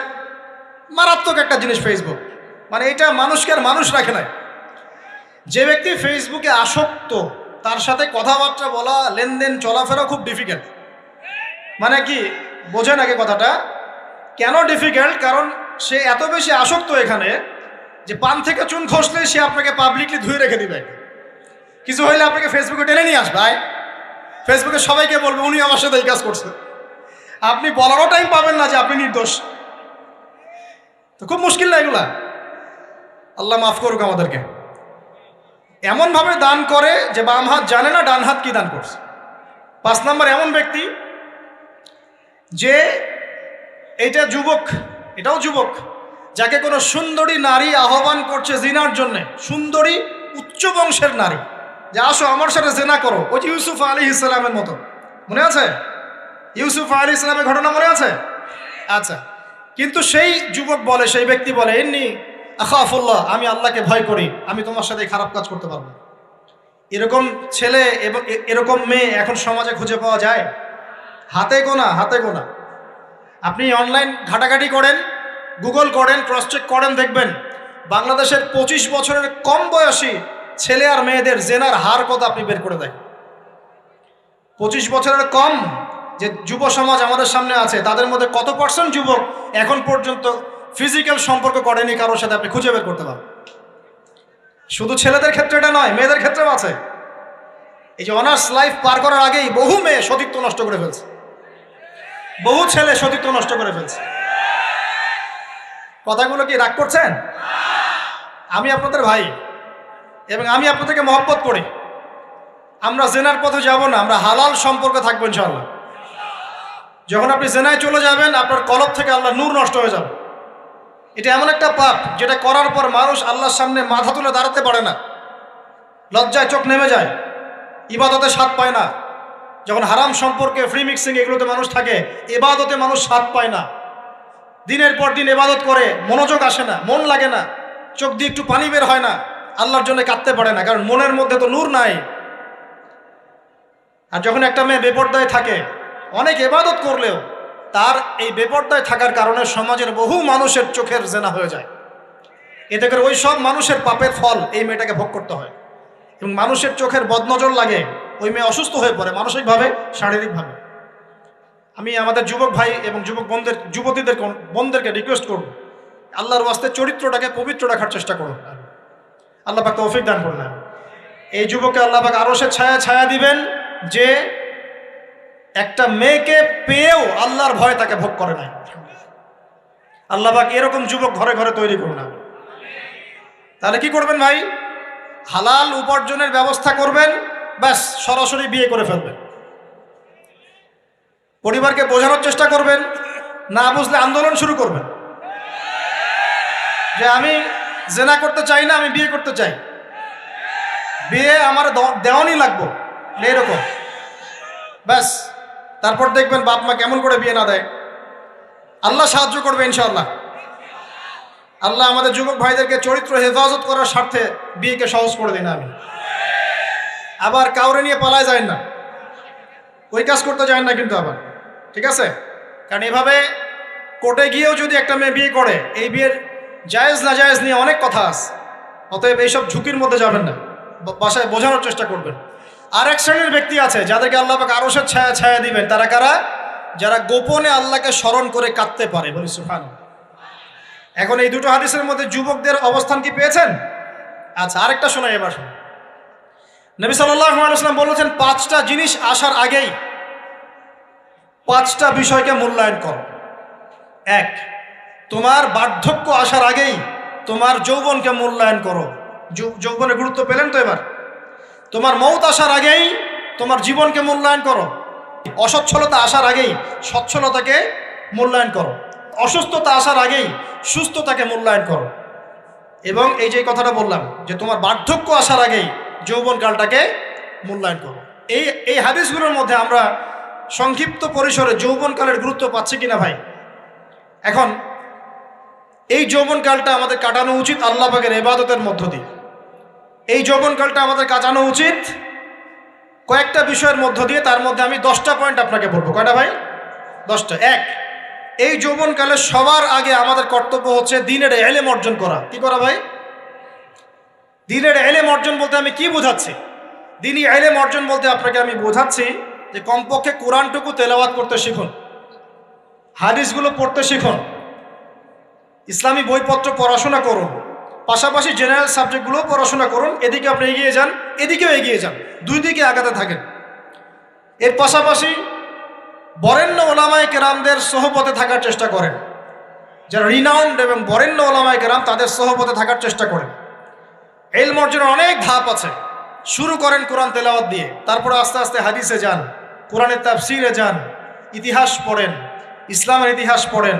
মারাত্মক একটা জিনিস ফেসবুক, মানে এটা মানুষকে আর মানুষ রাখে না। যে ব্যক্তি ফেসবুকে আসক্ত তার সাথে কথাবার্তা বলা, লেনদেন, চলাফেরা খুব ডিফিকাল্ট। মানে কি বোঝেন আগে কথাটা? কেন ডিফিকাল্ট? কারণ সে এত বেশি আসক্ত এখানে যে পান থেকে চুন খসলে সে আপনাকে পাবলিকলি ধুয়ে রেখে দিবে। কিছু হইলে আপনাকে ফেসবুকে টেনে নিয়ে আসবে, ফেসবুকে সবাইকে বলবে উনি আমার সাথে এই কাজ করছে। আপনি বলারও টাইম পাবেন না যে আপনি নির্দোষ। তো খুব মুশকিল না এগুলা? আল্লাহ মাফ করুক আমাদেরকে। এমনভাবে দান করে যে বাম হাত জানে না ডান হাত কি দান করছে। 5 নাম্বার এমন ব্যক্তি যে এইটা যুবক, এটাও যুবক, যাকে কোনো সুন্দরী নারী আহ্বান করছে জিনার জন্যে, সুন্দরী উচ্চ বংশের নারী, যে আসো আমার সাথে জেনা করো। ওই যে ইউসুফ আলাইহিস সালামের মতো, মনে আছে? ইউসুফ আলাইহিস সালামের ঘটনা মনে আছে? আচ্ছা, কিন্তু সেই যুবক বলে, সেই ব্যক্তি বলে ইন্নী আখাফুল্লাহ, আমি আল্লাহকে ভয় করি, আমি তোমার সাথে খারাপ কাজ করতে পারবো। এরকম ছেলে এবং এরকম মেয়ে এখন সমাজে খুঁজে পাওয়া যায়? হাতে গোনা, হাতে গোনা। আপনি অনলাইন ঘাটাঘাটি করেন, গুগল করেন, ক্রস চেক করেন, দেখবেন বাংলাদেশের 25 বছরের কম বয়সী ছেলে আর মেয়েদের জেনার হার কত আপনি বের করে দেন। 25 বছরের কম যে যুব সমাজ আমাদের সামনে আছে তাদের মধ্যে কত % যুবক এখন পর্যন্ত ফিজিক্যাল সম্পর্ক করেনি কারোর সাথে, আপনি খুঁজে বের করতে পারেন। শুধু ছেলেদের ক্ষেত্রে এটা নয়, মেয়েদের ক্ষেত্রেও আছে। এই যে অনার্স লাইফ পার করার আগেই বহু মেয়ে সতীত্ব নষ্ট করে ফেলছে, বহু ছেলে সতীত্ব নষ্ট করে ফেলছে। কথাগুলো কি রাগ করছেন? আমি আপনাদের ভাই এবং আমি আপনাদেরকে মহব্বত করি। আমরা জেনার পথে যাব না, আমরা হালাল সম্পর্কে থাকবো ইনশাআল্লাহ। যখন আপনি জেনায় চলে যাবেন আপনার কলব থেকে আল্লাহর নূর নষ্ট হয়ে যাবে। এটা এমন একটা পাপ যেটা করার পর মানুষ আল্লাহর সামনে মাথা তুলে দাঁড়াতে পারে না, লজ্জায় চোখ নেমে যায়, ইবাদতে স্বাদ পায় না। যখন হারাম সম্পর্কে, ফ্রি মিক্সিং, এগুলোতে মানুষ থাকে, ইবাদতে মানুষ স্বাদ পায় না। দিনের পর দিন ইবাদত করে মনোযোগ আসে না, মন লাগে না, চোখ দিয়ে একটু পানি বের হয় না, আল্লাহর জন্য কাঁদতে পারে না, কারণ মনের মধ্যে তো নূর নাই। আর যখন একটা মেয়ে বেপর্দায় থাকে, অনেক ইবাদত করলেও তার এই বেপর্দায় থাকার কারণে সমাজের বহু মানুষের চোখের জেনা হয়ে যায়। এতে করে ওই সব মানুষের পাপের ফল এই মেয়েটাকে ভোগ করতে হয় এবং মানুষের চোখের বদনজর লাগে, ওই মেয়ে অসুস্থ হয়ে পড়ে মানসিকভাবে, শারীরিকভাবে। আমি আমাদের যুবক ভাই এবং যুবক বোনদেরকে রিকোয়েস্ট করব, আল্লাহর ওয়াস্তে চরিত্রটাকে পবিত্র রাখার চেষ্টা করুন। আল্লাহ পাক তৌফিক দান করুন। এই যুবককে আল্লাহ পাক আরশের ছায়া ছায়া দিবেন যে একটা মেয়েকে পেয়েও আল্লাহর ভয় তাকে ভোগ করে নাই। আল্লাহ পাক এরকম যুবক ঘরে ঘরে তৈরি করুন। তাহলে কি করবেন ভাই? হালাল উপার্জনের ব্যবস্থা করবেন, ব্যাস সরাসরি বিয়ে করে ফেলবেন। পরিবারকে বোঝানোর চেষ্টা করবেন, না বুঝলে আন্দোলন শুরু করবেন যে আমি জেনা করতে চাই না, আমি বিয়ে করতে চাই, বিয়ে আমার দেওয়ানি লাগবো, এরকম। ব্যাস তারপর দেখবেন বাপ মা কেমন করে বিয়ে না দেয়। আল্লাহ সাহায্য করবে ইনশাআল্লাহ। আল্লাহ আমাদের যুবক ভাইদেরকে চরিত্র হেফাজত করার স্বার্থে বিয়েকে সহজ করে দিন। আমি আবার কাউরে নিয়ে পালায় যায় না, ওই কাজ করতে যায় না কিন্তু আবার, ঠিক আছে? কারণ এভাবে কোর্টে গিয়েও যদি একটা মেয়ে বিয়ে করে, এই বিয়ের জায়েজ না জায়েজ নিয়ে অনেক কথা আছে। অতএব এইসব ঝুঁকির মধ্যে যাবেন না, বাসায় বোঝানোর চেষ্টা করবেন। আর এক শ্রেণীর ব্যক্তি আছে যাদেরকে আল্লাহ পাক আরশের ছায়া ছায়া দিবেন। তারা কারা? যারা গোপনে আল্লাহকে স্মরণ করে কাঁদতে পারে। বলি সুবহানাল্লাহ। এখন এই দুটো হাদিসের মধ্যে যুবকদের অবস্থান কি পেয়েছেন? আচ্ছা, আরেকটা শোনাই এবার। নবী সাল্লাল্লাহু আলাইহি ওয়াসাল্লাম বলেছেন, 5টা জিনিস আসার আগেই 5টা বিষয়কে মূল্যায়ন করো। 1, তোমার বার্ধক্য আসার আগেই তোমার যৌবনকে মূল্যায়ন করো। যৌবনের গুরুত্ব পেলেন তো এবার? তোমার মৌত আসার আগেই তোমার জীবনকে মূল্যায়ন করো। অসচ্ছলতা আসার আগেই সচ্ছলতাকে মূল্যায়ন করো। অসুস্থতা আসার আগেই সুস্থতাকে মূল্যায়ন করো। এবং এই যে কথাটা বললাম যে তোমার বার্ধক্য আসার আগেই যৌবনকালটাকে মূল্যায়ন করো। এই হাদিসগুলোর মধ্যে আমরা সংক্ষিপ্ত পরিসরে যৌবনকালের গুরুত্ব পাচ্ছি কিনা ভাই? এখন এই যৌবনকালটা আমাদের কাটানো উচিত আল্লাহ পাকের ইবাদতের মধ্য দিয়ে। এই যৌবনকালটা আমাদের কাটানো উচিত কয়েকটা বিষয়ের মধ্য দিয়ে। তার মধ্যে আমি 10টা পয়েন্ট আপনাকে বলবো। কয়টা ভাই? 10টা। 1, এই যৌবনকালে সবার আগে আমাদের কর্তব্য হচ্ছে দ্বীনের ইলম অর্জন করা। কি করা ভাই? দ্বীনের ইলম অর্জন বলতে আমি কি বোঝাচ্ছি? দ্বীনি ইলম অর্জন বলতে আপনাকে আমি বোঝাচ্ছি যে কমপক্ষে কোরআনটুকু তেলাওয়াত করতে শিখুন, হাদিসগুলো পড়তে শিখুন, ইসলামী বইপত্র পড়াশোনা করুন, পাশাপাশি জেনারেল সাবজেক্টগুলো পড়াশোনা করুন। এদিকে আপনি এগিয়ে যান, এদিকেও এগিয়ে যান, দুই দিকে আগাতে থাকেন। এর পাশাপাশি বরেণ্য ওলামায়ে কেরামদের সোহবতে থাকার চেষ্টা করেন। যারা রিনাউন্ড এবং বরেণ্য ওলামায়ে কেরাম, তাদের সোহবতে থাকার চেষ্টা করেন। ইলম অর্জনের অনেক ধাপ আছে। শুরু করেন কোরআন তেলাওয়াত দিয়ে, তারপরে আস্তে আস্তে হাদিসে যান, কোরআনের তাফসিরে যান, ইতিহাস পড়েন, ইসলামের ইতিহাস পড়েন,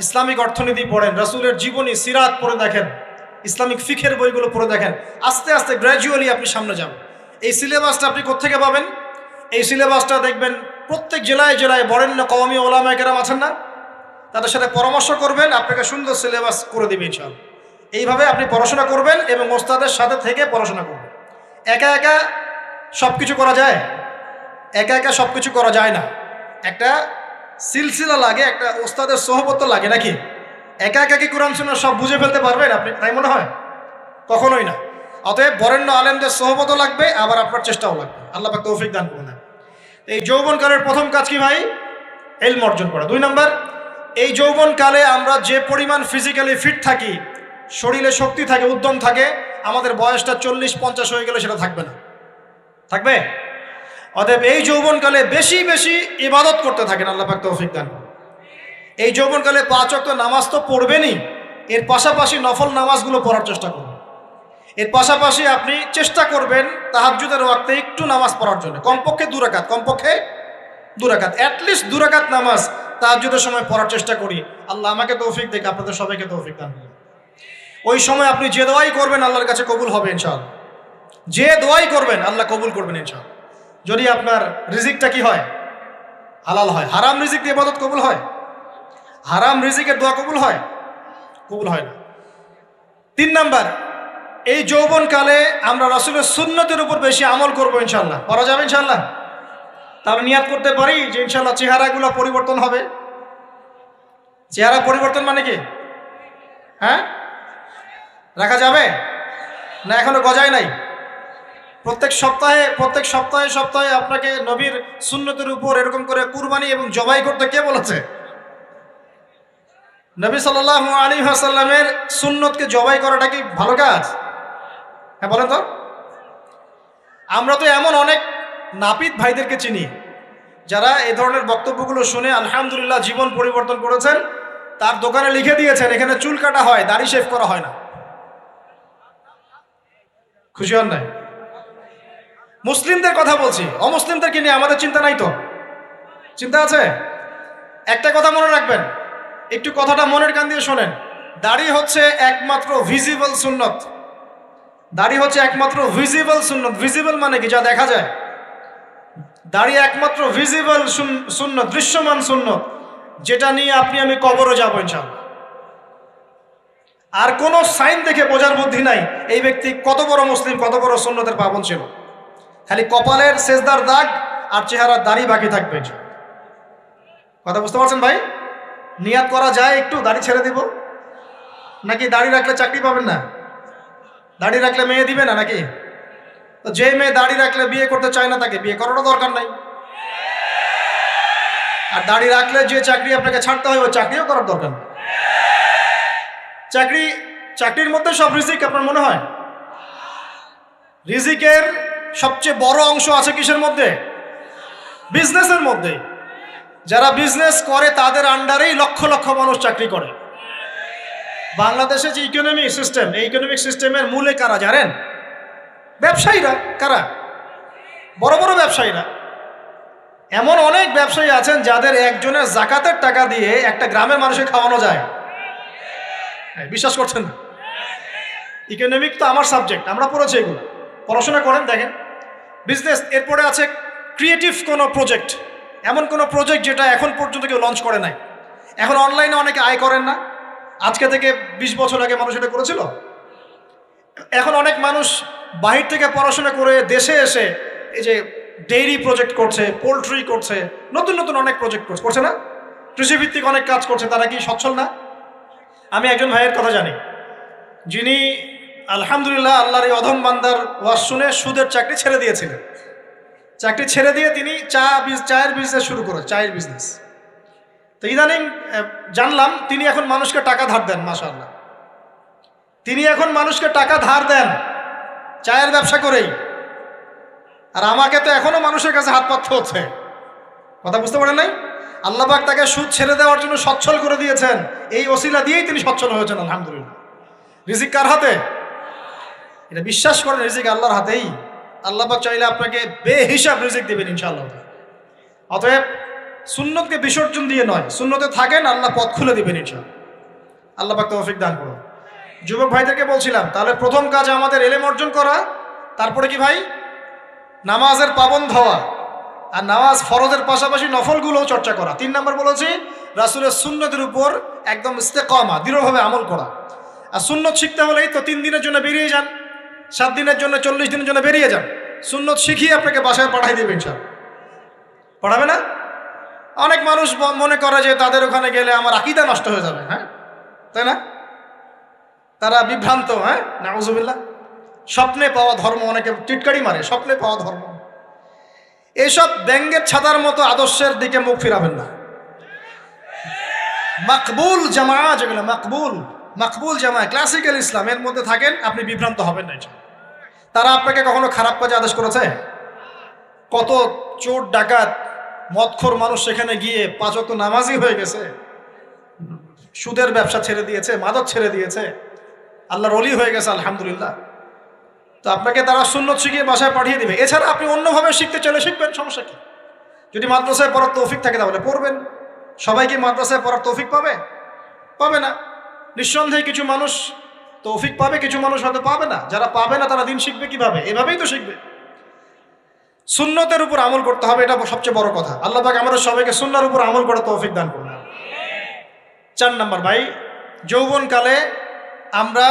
ইসলামিক অর্থনীতি পড়েন, রাসূলের জীবনী সিরাত পড়ে দেখেন, ইসলামিক ফিকহের বইগুলো পড়ে দেখেন। আস্তে আস্তে গ্র্যাজুয়ালি আপনি সামনে যান। এই সিলেবাসটা আপনি কোত্থেকে পাবেন? এই সিলেবাসটা দেখবেন প্রত্যেক জেলায় জেলায় বরেণ্য কওমি ওলামায়ে কেরাম আছেন না, তাদের সাথে পরামর্শ করবেন, আপনাকে সুন্দর সিলেবাস করে দিবে ইনশাআল্লাহ। এইভাবে আপনি পড়াশোনা করবেন এবং ওস্তাদের সাথে থেকে পড়াশোনা করবেন। একা একা সব কিছু করা যায়? একা একা সব কিছু করা যায় না। একটা সিলসিলা লাগে, একটা ওস্তাদের সোহবত লাগে নাকি? একা একা কি কোরআন সুন্নাহ সব বুঝে ফেলতে পারবেন আপনি? তাই মনে হয়? কখনোই না। অতএব বরেণ্য আলেমদের সোহবতও লাগবে, আবার আপনার চেষ্টাও লাগবে। আল্লাহ পাক তৌফিক দান করুন। এই যৌবনকালের প্রথম কাজ কি ভাই? ইলম অর্জন করা। 2 নম্বর, এই যৌবনকালে আমরা যে পরিমাণ ফিজিক্যালি ফিট থাকি, শরীরে শক্তি থাকে, উদ্যম থাকে, আমাদের বয়সটা 40-50 হয়ে গেলে সেটা থাকবে না। থাকবে? অতএব এই যৌবনকালে বেশি বেশি ইবাদত করতে থাকেন। আল্লাহ পাক তৌফিক দান করুন। এই যৌবনকালে 5 ওয়াক্ত নামাজ তো পড়বেনই, এর পাশাপাশি নফল নামাজগুলো পড়ার চেষ্টা করবেন। এর পাশাপাশি আপনি চেষ্টা করবেন তাহাজ্জুদের ওয়াক্তে একটু নামাজ পড়ার জন্য, কমপক্ষে 2 রাকাত, কমপক্ষে 2 রাকাত, অ্যাটলিস্ট 2 রাকাত নামাজ তাহাজ্জুদের সময় পড়ার চেষ্টা করি। আল্লাহ আমাকে তৌফিক দেখ, আপনাদের সবাইকে তৌফিক দান করুন। ওই সময় আপনি যে দোয়াই করবেন আল্লাহর কাছে কবুল হবে ইনশাআল্লাহ। যে দোয়াই করবেন আল্লাহ কবুল করবেন ইনশাআল্লাহ। যদি আপনার রিজিকটা কি হয়? হালাল হয়। হারাম রিজিক দিয়ে ইবাদত কবুল হয়? হারাম রিজিকের দোয়া কবুল হয়? কবুল হয় না। 3 নাম্বার, এই যৌবনকালে আমরা রাসূলের সুন্নতের উপর বেশি আমল করবো ইনশাআল্লাহ। করা যাবে ইনশাআল্লাহ? তাহলে নিয়াত করতে পারি যে ইনশাআল্লাহ চেহারাগুলো পরিবর্তন হবে। চেহারা পরিবর্তন মানে কি? হ্যাঁ, রাখা যাবে না? এখনো গজায় নাই। প্রত্যেক সপ্তাহে আপনাকে নবীর সুন্নতের উপর এরকম করে কুরবানি এবং জবাই করতে কে বলেছে? নবী সাল্লাল্লাহু আলাইহি ওয়াসাল্লামের সুন্নতকে জবাই করাটা কি ভালো কাজ? হ্যাঁ বলেন তো। আমরা তো এমন অনেক নাপিত ভাইদেরকে চিনি যারা এই ধরনের বক্তব্যগুলো শুনে আলহামদুলিল্লাহ জীবন পরিবর্তন করেছেন। তার দোকানে লিখে দিয়েছেন এখানে চুল কাটা হয়, দাড়ি শেভ করা হয় না। খুশি হন নাই? মুসলিমদের কথা বলছি, অমুসলিমদেরকে নিয়ে আমাদের চিন্তা নাই তো? চিন্তা আছে। একটা কথা মনে রাখবেন, একটু কথাটা মনের কান দিয়ে শোনেন। দাড়ি হচ্ছে একমাত্র ভিজিবল সুন্নত। দাড়ি হচ্ছে একমাত্র ভিজিবল সুন্নত। ভিজিবল মানে কি? যা দেখা যায়। দাড়ি একমাত্র ভিজিবল সুন্নত, দৃশ্যমান সুন্নত, যেটা নিয়ে আপনি আমি কবরে যাবো ইনশাআল্লাহ। আর কোনো সাইন দেখে বোঝার বুদ্ধি নাই এই ব্যক্তি কত বড় মুসলিম, কত বড় সুন্নতের পাবন ছিল। খালি কপালের সেজদার দাগ আর চেহারার দাড়ি বাকি থাকবে। কথা বুঝতে পারছেন ভাই? নিয়াত করা যায় একটু দাড়ি ছেড়ে দিব, নাকি দাড়ি রাখলে চাকরি পাবেন না? দাড়ি রাখলে মেয়ে দিবে না নাকি? তো যে মেয়ে দাড়ি রাখলে বিয়ে করতে চায় না তাকে বিয়ে করারও দরকার নাই। আর দাড়ি রাখলে যে চাকরি আপনাকে ছাড়তে হয় ওই চাকরিও করার দরকার নেই। চাকরির মধ্যে সব রিজিক আপনার মনে হয়? রিজিকের সবচেয়ে বড় অংশ আছে কিসের মধ্যে? বিজনেসের মধ্যে। যারা বিজনেস করে তাদের আন্ডারেই লক্ষ লক্ষ মানুষ চাকরি করে। বাংলাদেশে যে ইকোনমিক সিস্টেম, এই ইকোনমিক সিস্টেমের মূলে কারা জানেন? ব্যবসায়ীরা। কারা? বড় বড় ব্যবসায়ীরা। এমন অনেক ব্যবসায়ী আছেন যাদের একজনের জাকাতের টাকা দিয়ে একটা গ্রামের মানুষকে খাওয়ানো যায়। বিশ্বাস করছেন না? ইকোনমিক তো আমার সাবজেক্ট, আমরা পড়েছি এগুলো, পড়াশোনা করেন দেখেন। বিজনেস, এরপরে আছে ক্রিয়েটিভ কোনো প্রজেক্ট, এমন কোনো প্রজেক্ট যেটা এখন পর্যন্ত কেউ লঞ্চ করে নাই। এখন অনলাইনে অনেকে আয় করেন না, আজকে থেকে 20 বছর আগে মানুষ এটা করেছিল। এখন অনেক মানুষ বাহির থেকে পড়াশোনা করে দেশে এসে এই যে ডেইরি প্রজেক্ট করছে, পোলট্রি করছে, নতুন নতুন অনেক প্রজেক্ট করছে না? কৃষিভিত্তিক অনেক কাজ করছে। তারা কি সচ্ছল না? আমি একজন ভাইয়ের কথা জানি, যিনি আলহামদুলিল্লাহ আল্লাহর এই অধম বান্দার ওয়াজ শুনে সুদের চাকরি ছেড়ে দিয়েছিলেন। চাকরি ছেড়ে দিয়ে তিনি চায়ের বিজনেস শুরু করে, চায়ের বিজনেস। তো ইদানিং জানলাম তিনি এখন মানুষকে টাকা ধার দেন। মাশাআল্লাহ, তিনি এখন মানুষকে টাকা ধার দেন চায়ের ব্যবসা করেই। আর আমাকে তো এখনো মানুষের কাছে হাত পাততে হচ্ছে। কথা বুঝতে পারেন নাই? আল্লাহ পাক তাকে সুদ ছেড়ে দেওয়ার জন্য সচ্ছল করে দিয়েছেন। এই ওসিলা দিয়েই তিনি সচ্ছল হয়েছেন আলহামদুলিল্লাহ। রিজিক কার হাতে? এটা বিশ্বাস করেন, রিজিক আল্লাহর হাতেই। আল্লাহ পাক চাইলে আপনাকে বেহিসাব রিজিক দিবেন ইনশাআল্লাহ। অতএব সুন্নতকে বিসর্জন দিয়ে নয়, সুন্নতে থাকেন, আল্লাহ পথ খুলে দিবেন ইনশাআল্লাহ। আল্লাহ পাক তৌফিক দান করুন। যুবক ভাইদেরকে বলছিলাম, তাহলে প্রথম কাজ আমাদের ইলম অর্জন করা, তারপরে কি ভাই? নামাজের পাবন্দ হওয়া, আর নামাজ ফরজের পাশাপাশি নফলগুলোও চর্চা করা। 3 নম্বর বলেছি রাসূলের সুন্নতের উপর একদম ইস্তেকামা, দৃঢ়ভাবে আমল করা। আর সুন্নত শিখতে হলেই তো 3 দিনের জন্য বেরিয়ে যান, 7 দিনের জন্য, 40 দিনের জন্য বেরিয়ে যান। সুন্নত শিখিয়ে আপনাকে বাসায় পাঠাই দেবে ইনশাআল্লাহ। পড়াবে না? অনেক মানুষ মনে করে যে তাদের ওখানে গেলে আমার আকীদা নষ্ট হয়ে যাবে। হ্যাঁ, তাই না? তারা বিভ্রান্ত। হ্যাঁ, নাউজুবিল্লাহ। স্বপ্নে পাওয়া ধর্ম, অনেকে টিটকারি মারে, স্বপ্নে পাওয়া ধর্ম। এইসব ব্যঙ্গের ছাতার মতো আদর্শের দিকে মুখ ফিরাবেন না। মাকবুল জামা, যেগুলো মাকবুল জামা, ক্লাসিক্যাল ইসলামের মধ্যে থাকেন, আপনি বিভ্রান্ত হবেন না। তারা আপনাকে কখনো খারাপ কাজে আদেশ করেছে? কত চোর ডাকাত মদখোর মানুষ সেখানে গিয়ে 5 ওয়াক্ত নামাজি হয়ে গেছে, সুদের ব্যবসা ছেড়ে দিয়েছে, মাদক ছেড়ে দিয়েছে, আল্লাহর ওলি হয়ে গেছে আলহামদুলিল্লাহ। তো আপনাকে তারা সুন্নত শিখিয়ে বাসায় পাঠিয়ে দিবে। এছাড়া আপনি অন্যভাবে শিখতে চলে শিখবেন, সমস্যা কি? যদি মাদ্রাসায় পড়ার তৌফিক থাকে তাহলে পড়বেন। সবাই কি মাদ্রাসায় পড়ার তৌফিক পাবে? পাবে না। নিঃসন্দেহে কিছু মানুষ তৌফিক পাবে, কিছু মানুষ হয়তো পাবে না। যারা পাবে না তারা দিন শিখবে কিভাবে? এভাবেই তো শিখবে। সুন্নতের উপর আমল করতে হবে, এটা সবচেয়ে বড় কথা। আল্লাহ পাক আমাদের সবাইকে সুন্নাহর উপর আমল করার তৌফিক দান করুন। 4 নম্বর ভাই, যৌবনকালে আমরা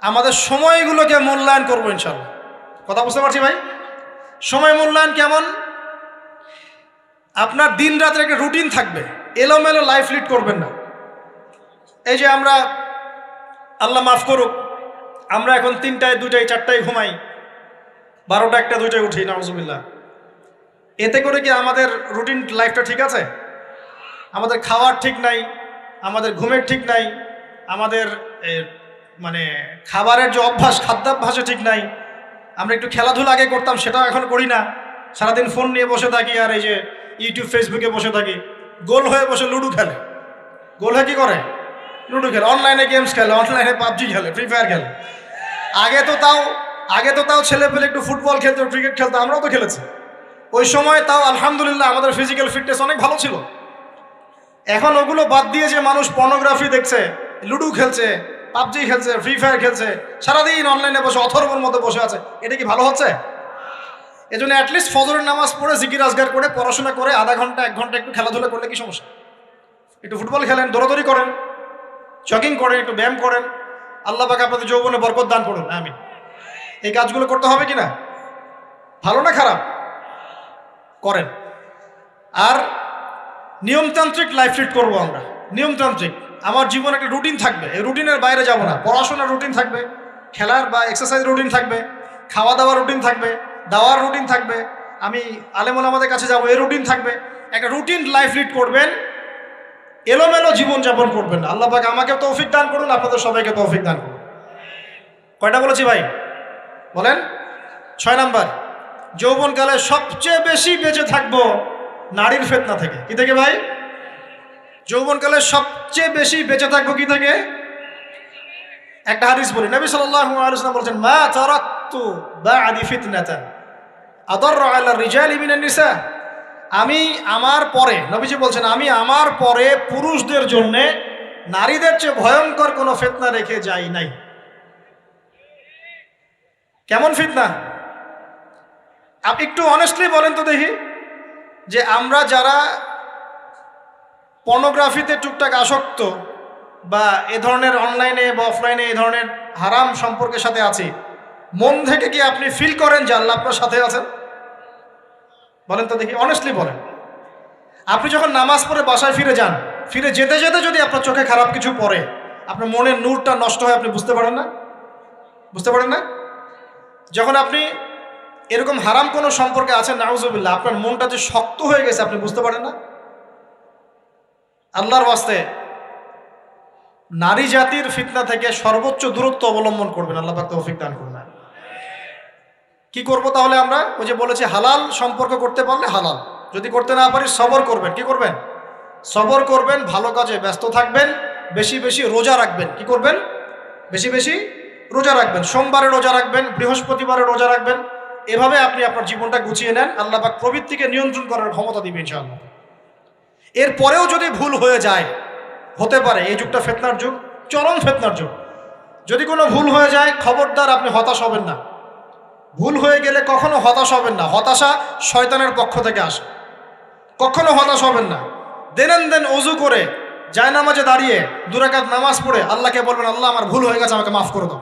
আমাদের সময়গুলোকে মূল্যায়ন করবো ইনশাআল্লাহ। কথা বুঝতে পারছি ভাই? সময় মূল্যায়ন কেমন? আপনার দিন রাতের একটা রুটিন থাকবে, এলোমেলো লাইফ লিড করবেন না। এই যে আমরা, আল্লাহ মাফ করুক, আমরা এখন 3টায় 2টায় 4টায় ঘুমাই, 12টা 1টা 2টায় উঠি, নাউজুবিল্লাহ। এতে করে কি আমাদের রুটিন লাইফটা ঠিক আছে? আমাদের খাওয়ার ঠিক নাই, আমাদের ঘুমের ঠিক নাই, আমাদের মানে খাবারের যে অভ্যাস, খাদ্যাভ্যাসও ঠিক নাই। আমরা একটু খেলাধুলা আগে করতাম, সেটাও এখন করি না। সারাদিন ফোন নিয়ে বসে থাকি, আর এই যে ইউটিউব ফেসবুকে বসে থাকি। গোল হয়ে বসে লুডো খেলে, গোল হয়ে কি করে? লুডো খেলে, অনলাইনে গেমস খেলে, অনলাইনে পাবজি খেলে, ফ্রি ফায়ার খেলে। আগে তো তাও ছেলে পেলে একটু ফুটবল খেলতো, ক্রিকেট খেলতো, আমরাও তো খেলেছি। ওই সময় তাও আলহামদুলিল্লাহ আমাদের ফিজিক্যাল ফিটনেস অনেক ভালো ছিল। এখন ওগুলো বাদ দিয়ে যে মানুষ পর্নোগ্রাফি দেখছে, লুডো খেলছে, পাবজি খেলছে, ফ্রি ফায়ার খেলছে, সারাদিন অনলাইনে বসে অথর্বর মতো বসে আছে, এটা কি ভালো হচ্ছে? এজন্য অ্যাটলিস্ট ফজরের নামাজ পড়ে জিকির আজগার করে পড়াশোনা করে আধা ঘন্টা 1 ঘন্টা একটু খেলাধুলা করলে কি সমস্যা? একটু ফুটবল খেলেন, দৌড়াদৌড়ি করেন, জগিং করেন, একটু ব্যায়াম করেন। আল্লাহ পাক আপনাদের যৌবনে বরকত দান করুন, আমিন। এই কাজগুলো করতে হবে কিনা? ভালো না খারাপ? করেন। আর নিয়মতান্ত্রিক লাইফ লিড করবো আমরা, নিয়মতান্ত্রিক। আমার জীবনে একটা রুটিন থাকবে, এই রুটিনের বাইরে যাব না। পড়াশোনার রুটিন থাকবে, খেলার বা এক্সারসাইজ রুটিন থাকবে, খাওয়া দাওয়ার রুটিন থাকবে, দাওয়ার রুটিন থাকবে, আমি আলেমুল আমাদের কাছে যাবো, এই রুটিন থাকবে। একটা রুটিন লাইফ লিড করবেন, এলোমেলো জীবনযাপন করবেন না। আল্লাহ পাক আমাকে তৌফিক দান করুন, আপনাদের সবাইকে তৌফিক দান করুন। কয়টা বলেছি ভাই? বলেন। 6 নাম্বার, যৌবনকালে সবচেয়ে বেশি বেঁচে থাকবো নারীর ফিতনা থেকে। কি থেকে ভাই? যৌবনকালে সবচেয়ে বেশি বেঁচে থাকবো কি থেকে? একটা হাদিস বলি, নবী সাল্লাল্লাহু আলাইহি ওয়াসাল্লাম বলেছেন, মা তারাকতু বা'দি ফিতনাতান আদাররু আলা রিজালি মিনান নিসা। আমি আমার পরে, নবীজি বলছেন, আমি আমার পরে পুরুষদের জন্য নারীদের চেয়ে ভয়ঙ্কর কোনো ফিতনা রেখে যাই নাই। কেমন ফিতনা? আপনি একটু অনেস্টলি বলেন তো দেখি, যে আমরা যারা পর্নোগ্রাফিতে টুকটাক আসক্ত বা এ ধরনের অনলাইনে বা অফলাইনে এ ধরনের হারাম সম্পর্কের সাথে আছি, মন থেকে কি আপনি ফিল করেন যে আল্লাহ আপনার সাথে আছেন? বলেন তো দেখি, অনেস্টলি বলেন। আপনি যখন নামাজ পড়ে বাসায় ফিরে যান, ফিরে যেতে যেতে যদি আপনার চোখে খারাপ কিছু পড়ে, আপনার মনের নূরটা নষ্ট হয়, আপনি বুঝতে পারেন না? বুঝতে পারেন না? যখন আপনি এরকম হারাম কোনো সম্পর্কে আছেন, নাউজুবিল্লাহ, আপনার মনটা যে শক্ত হয়ে গেছে, আপনি বুঝতে পারেন না? আল্লাহর ওয়াস্তে নারী জাতির ফিতনা থেকে সর্বোচ্চ দূরত্ব অবলম্বন করবেন। আল্লাহ পাক তৌফিক দান করুন। কি করব তাহলে আমরা? ওই যে বলেছি, হালাল সম্পর্ক করতে পারলে হালাল, যদি করতে না পারি সবর করবেন। কি করবেন? সবর করবেন, ভালো কাজে ব্যস্ত থাকবেন, বেশি বেশি রোজা রাখবেন। কি করবেন? বেশি বেশি রোজা রাখবেন। সোমবারে রোজা রাখবেন, বৃহস্পতিবারে রোজা রাখবেন। এভাবে আপনি আপনার জীবনটা গুছিয়ে নেন, আল্লাহ পাক প্রবৃত্তিকে নিয়ন্ত্রণ করার ক্ষমতা দিবেন ইনশাআল্লাহ। এরপরেও যদি ভুল হয়ে যায়, হতে পারে এই যুগটা ফিতনার যুগ, চরম ফিতনার যুগ। যদি কোনো ভুল হয়ে যায়, খবরদার আপনি হতাশ হবেন না। ভুল হয়ে গেলে কখনো হতাশ হবেন না। হতাশা শয়তানের পক্ষ থেকে আসে, কখনো হতাশ হবেন না। দেন অজু করে জায়নামাজে দাঁড়িয়ে 2 রাকাত নামাজ পড়ে আল্লাহকে বলবেন, আল্লাহ আমার ভুল হয়ে গেছে, আমাকে মাফ করে দাও।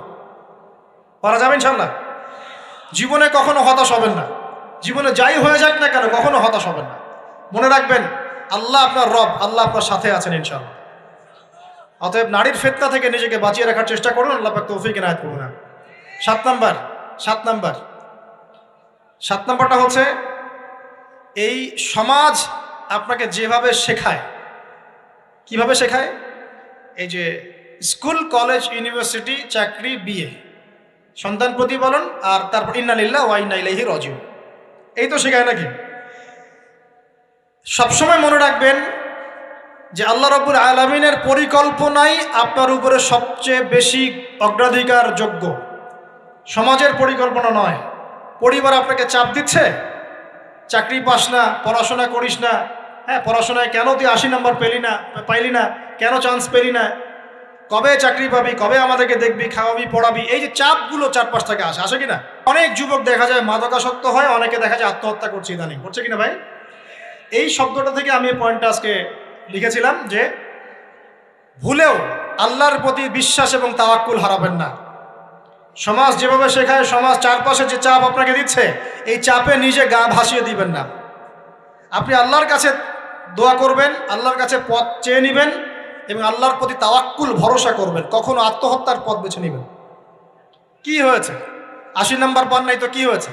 পারা যাবে ইনশাআল্লাহ। জীবনে কখনো হতাশ হবেন না। জীবনে যাই হয়ে যাক না কেন, কখনো হতাশ হবেন না। মনে রাখবেন, আল্লাহ আপনার রব, আল্লাহ আপনার সাথে আছেন ইনশাআল্লাহ। অতএব নারীর ফিতনা থেকে নিজেকে বাঁচিয়ে রাখার চেষ্টা করুন, আল্লাহ পাক তৌফিক এনায়েত করুন। 7 নাম্বারটা হচ্ছে, এই সমাজ আপনাকে যেভাবে শেখায়, কিভাবে শেখায়? এই যে স্কুল, কলেজ, ইউনিভার্সিটি, চাকরি, বিয়ে, সন্তান প্রতিপালন, আর তারপর ইন্না লিল্লাহি ওয়া ইন্না ইলাইহি রাজিউন, এই তো শেখায় নাকি? সবসময় মনে রাখবেন যে আল্লাহ রাব্বুল আলামিনের পরিকল্পনাই আপনার উপরে সবচেয়ে বেশি অগ্রাধিকার যোগ্য, সমাজের পরিকল্পনা নয়। পরিবার আপনাকে চাপ দিচ্ছে, চাকরি পাস না, পড়াশোনা করিস না, হ্যাঁ পড়াশোনায় কেন তুই 80 নাম্বার পাইলি না, কেন চান্স পেলি না, কবে চাকরি পাবি, কবে আমাদেরকে দেখবি, খাওয়াবি, পড়াবি, এই যে চাপগুলো চারপাশ থেকে আসে কিনা? অনেক যুবক দেখা যায় মাদকাসক্ত হয়, অনেকে দেখা যায় আত্মহত্যা করছে ইদানিং, করছে কিনা ভাই? এই শব্দটা থেকে আমি এই পয়েন্টটা আজকে লিখেছিলাম যে ভুলেও আল্লাহর প্রতি বিশ্বাস এবং তাওয়াক্কুল হারাবেন না। সমাজ যেভাবে শেখায়, সমাজ চারপাশে যে চাপ আপনাকে দিচ্ছে, এই চাপে নিজে গা ভাসিয়ে দিবেন না। আপনি আল্লাহর কাছে দোয়া করবেন, আল্লাহর কাছে পথ চেয়ে নেবেন এবং আল্লাহর প্রতি তাওয়াক্কুল ভরসা করবেন। কখনো আত্মহত্যার পথ বেছে নেবেন। কি হয়েছে? 80 নাম্বার পান নাই তো কি হয়েছে?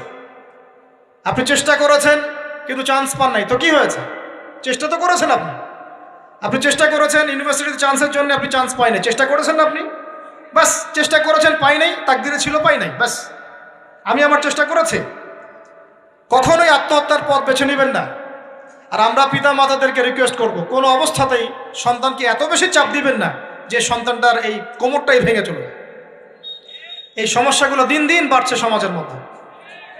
আপনি চেষ্টা করেছেন কিন্তু চান্স পান নাই তো কি হয়েছে? চেষ্টা তো করেছেন আপনি চেষ্টা করেছেন, ইউনিভার্সিটিতে চান্সের জন্য আপনি চান্স পাই নাই, চেষ্টা করেছেন না আপনি? বাস, চেষ্টা করেছেন, পাই নাই, তাকদিরে ছিল পাই নাই, বাস। আমি আমার চেষ্টা করেছি। কখনোই আত্মহত্যার পথ বেছে নেবেন না। আর আমরা পিতা মাতাদেরকে রিকোয়েস্ট করব, কোনো অবস্থাতেই সন্তানকে এত বেশি চাপ দিবেন না যে সন্তানটার এই কোমরটাই ভেঙে চলবে। এই সমস্যাগুলো দিন দিন বাড়ছে সমাজের মধ্যে।